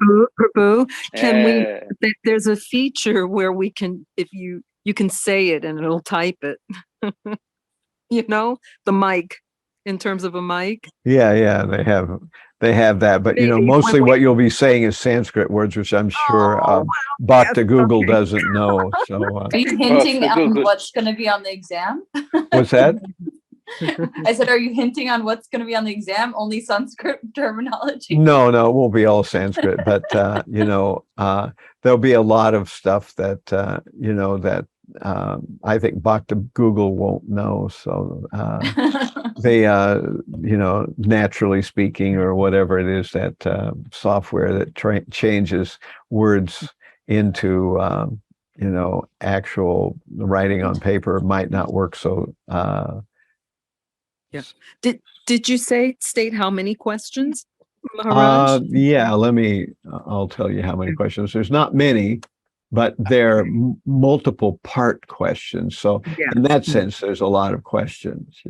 Prabhu, can we? uh, There's a feature where we can, if you can say it and it'll type it. The mic, in terms of a mic. Yeah, they have that, but Maybe mostly when we- what you'll be saying is Sanskrit words, which I'm sure Oh, Bhakti yes, Google okay. doesn't know. So Are you hinting good, on good. what's going to be on the exam? what's that? I said, are you hinting on what's going to be on the exam? Only Sanskrit terminology? No, it won't be all Sanskrit, but there'll be a lot of stuff that that I think Bhakti Google won't know. So they naturally speaking, or whatever it is, that software that changes words into actual writing on paper might not work. So Did you state how many questions, Maharaj? yeah, I'll tell you how many questions. There's not many, but they're multiple part questions. So Yeah. in that sense, there's a lot of questions,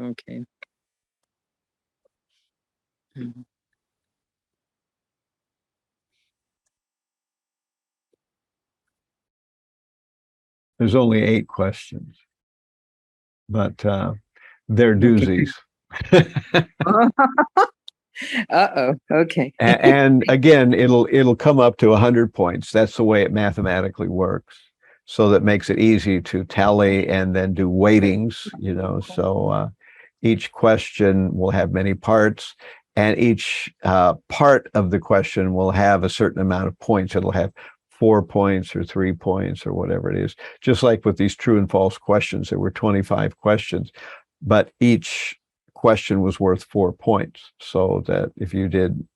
Okay. Mhm. There's only 8 questions, but they're doozies. Uh-oh. Okay. And again, it'll come up to 100 points. That's the way it mathematically works. So that makes it easy to tally and then do weightings, So each question will have many parts, and each part of the question will have a certain amount of points. It'll have 4 points or 3 points or whatever it is. Just like with these true and false questions, there were 25 questions, but each question was worth 4 points. So that if you did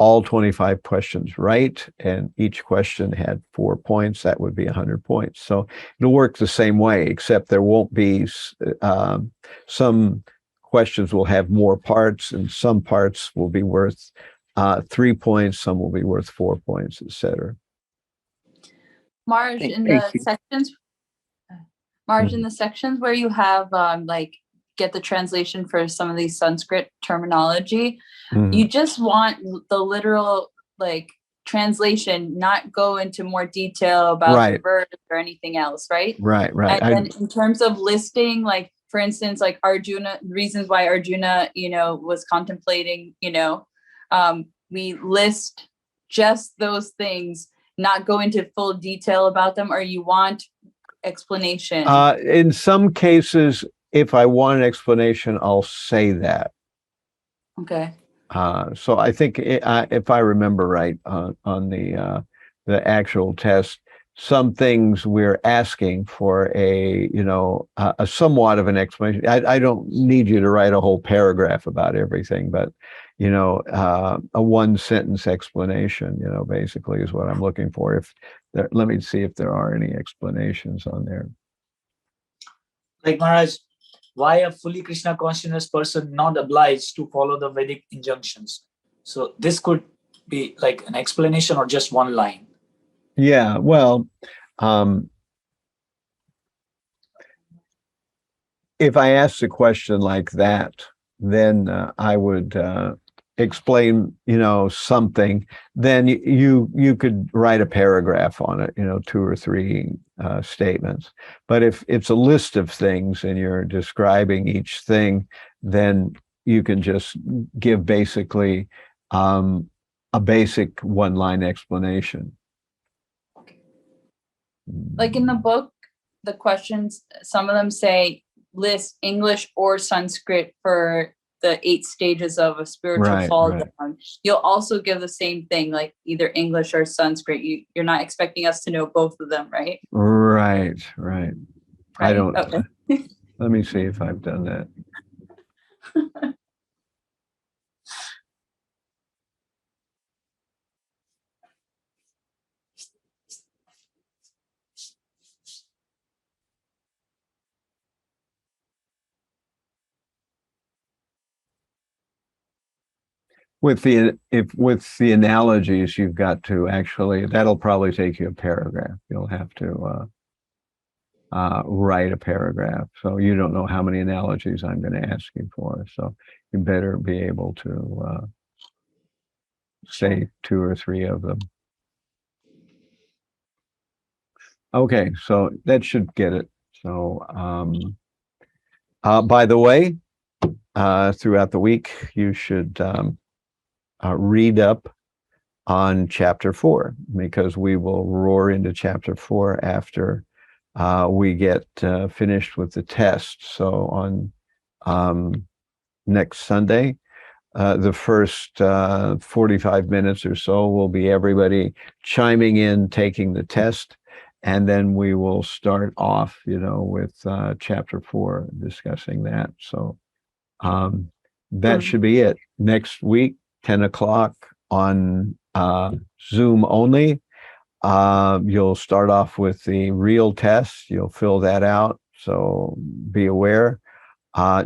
all 25 questions right, and each question had 4 points, that would be 100 points. So it'll work the same way, except there won't be some questions will have more parts, and some parts will be worth 3 points, some will be worth 4 points, etc. Marge, in the sections, in the sections where you have get the translation for some of these Sanskrit terminology, you just want the literal translation, not go into more detail about the verse or anything else, right? Right. And then in terms of listing, for instance, Arjuna, reasons why Arjuna, was contemplating, we list just those things, not go into full detail about them, or you want explanation? In some cases, if I want an explanation, I'll say that. Okay. So I think if I remember right on the actual test, some things we're asking for a somewhat of an explanation. I don't need you to write a whole paragraph about everything, but a 1-sentence explanation, basically is what I'm looking for. Let me see if there are any explanations on there. Like Maharaj, why a fully Krishna consciousness person not obliged to follow the Vedic injunctions? So this could be like an explanation or just one line. Yeah, well, if I asked a question like that, then I would explain, something. Then you could write a paragraph on it, 2 or 3 statements. But if it's a list of things and you're describing each thing, then you can just give basically a basic 1-line explanation. Like in the book, the questions, some of them say list English or Sanskrit for the 8 stages of a spiritual fall down. You'll also give the same thing, like either English or Sanskrit. You're not expecting us to know both of them, right? Right. I don't. Okay. Let me see if I've done that. With the analogies, you've got to actually, that'll probably take you a paragraph. You'll have to write a paragraph. So you don't know how many analogies I'm going to ask you for. So you better be able to say 2 or 3 of them. Okay, so that should get it. So by the way, throughout the week, you should read up on chapter 4, because we will roar into chapter 4 after we get finished with the test. So on next Sunday, the first 45 minutes or so will be everybody chiming in, taking the test, and then we will start off, with chapter 4, discussing that. So that should be it. Next week, 10 o'clock on Zoom only. You'll start off with the real test. You'll fill that out, so be aware.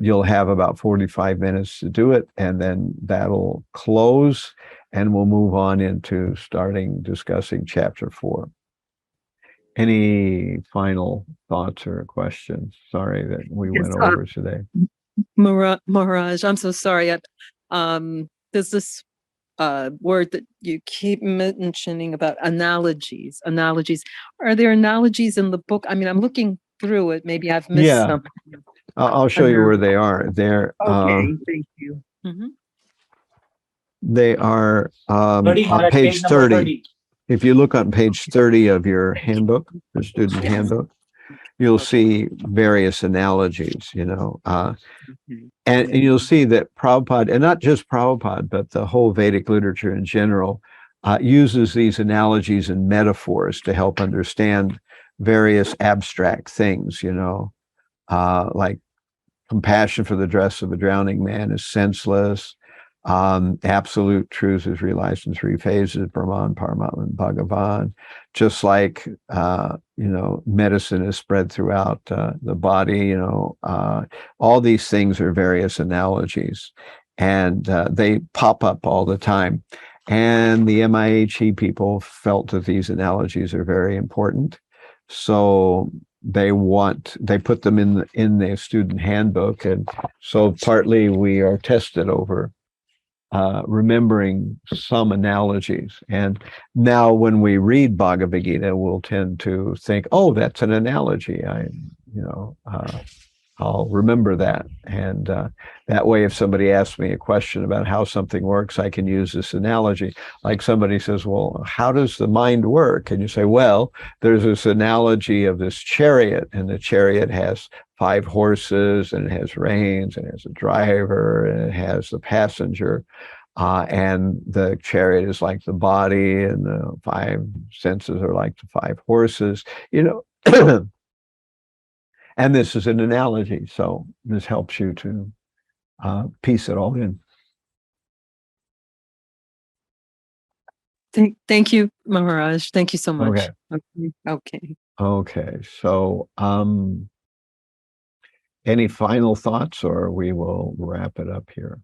You'll have about 45 minutes to do it, and then that'll close, and we'll move on into discussing chapter 4. Any final thoughts or questions? Sorry that we went over today. Maharaj, I'm so sorry. Does this word that you keep mentioning about analogies. Analogies. Are there analogies in the book? I mean, I'm looking through it. Maybe I've missed Yeah, something. I'll show you where they are. They're Okay, thank you. Mm-hmm. they are 30, on Maharaj, page page number 30. 30. If you look on page 30 of your handbook, the student handbook, you'll see various analogies, and you'll see that Prabhupada, and not just Prabhupada, but the whole Vedic literature in general, uses these analogies and metaphors to help understand various abstract things, like compassion for the dress of a drowning man is senseless. Absolute truth is realized in three phases: Brahman, Paramatman, and Bhagavan. Just like medicine is spread throughout the body. All these things are various analogies, and they pop up all the time. And the MIHE people felt that these analogies are very important, so they put them in the student handbook, and so partly we are tested over remembering some analogies. And now when we read Bhagavad Gita, we'll tend to think, oh, that's an analogy. I'll remember that. And that way, if somebody asks me a question about how something works, I can use this analogy. Like somebody says, well, how does the mind work? And you say, well, there's this analogy of this chariot, and the chariot has 5 horses, and it has reins, and it has a driver, and it has the passenger. And the chariot is like the body, and the 5 senses are like the 5 horses, And this is an analogy, so this helps you to piece it all in. Thank you, Maharaj. Thank you so much. Okay. So, any final thoughts, or we will wrap it up here?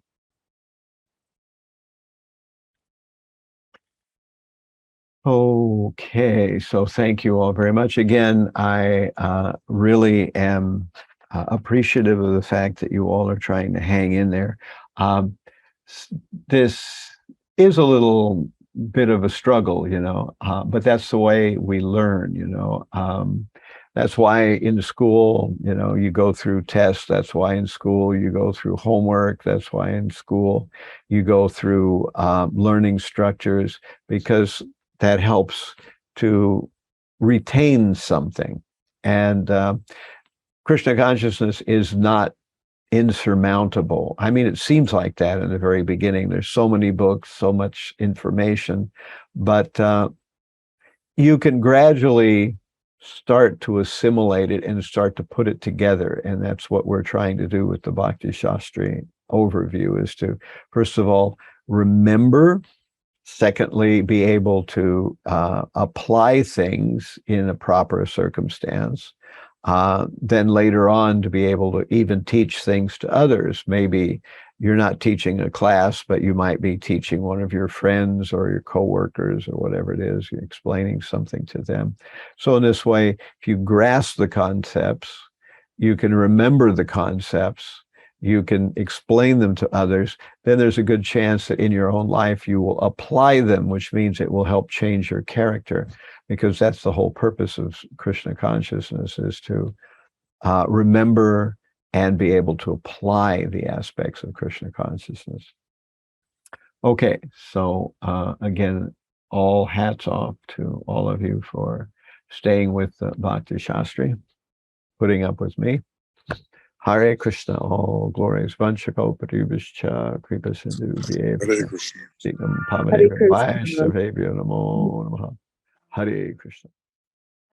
Okay, so thank you all very much. Again, I really am appreciative of the fact that you all are trying to hang in there. This is a little bit of a struggle, but that's the way we learn, That's why in school, you go through tests. That's why in school you go through homework. That's why in school you go through learning structures, because that helps to retain something. And Krishna consciousness is not insurmountable. I mean, it seems like that in the very beginning. There's so many books, so much information, but you can gradually start to assimilate it and start to put it together. And that's what we're trying to do with the Bhakti Sastri overview, is to, first of all, remember. Secondly, be able to apply things in a proper circumstance. Then later on, to be able to even teach things to others. Maybe you're not teaching a class, but you might be teaching one of your friends or your coworkers or whatever it is, you're explaining something to them. So in this way, if you grasp the concepts, you can remember the concepts, you can explain them to others, then there's a good chance that in your own life you will apply them, which means it will help change your character, because that's the whole purpose of Krishna consciousness, is to remember and be able to apply the aspects of Krishna consciousness. Okay, so again, all hats off to all of you for staying with Bhakti Sastri, putting up with me. Hare Krishna, all glories, Vanchakopatribhishcha, Kripa Sindhu, Hare Krishna. Digam Pavaneva, Vaishnavebhyo Namo Namaha. Hare Krishna.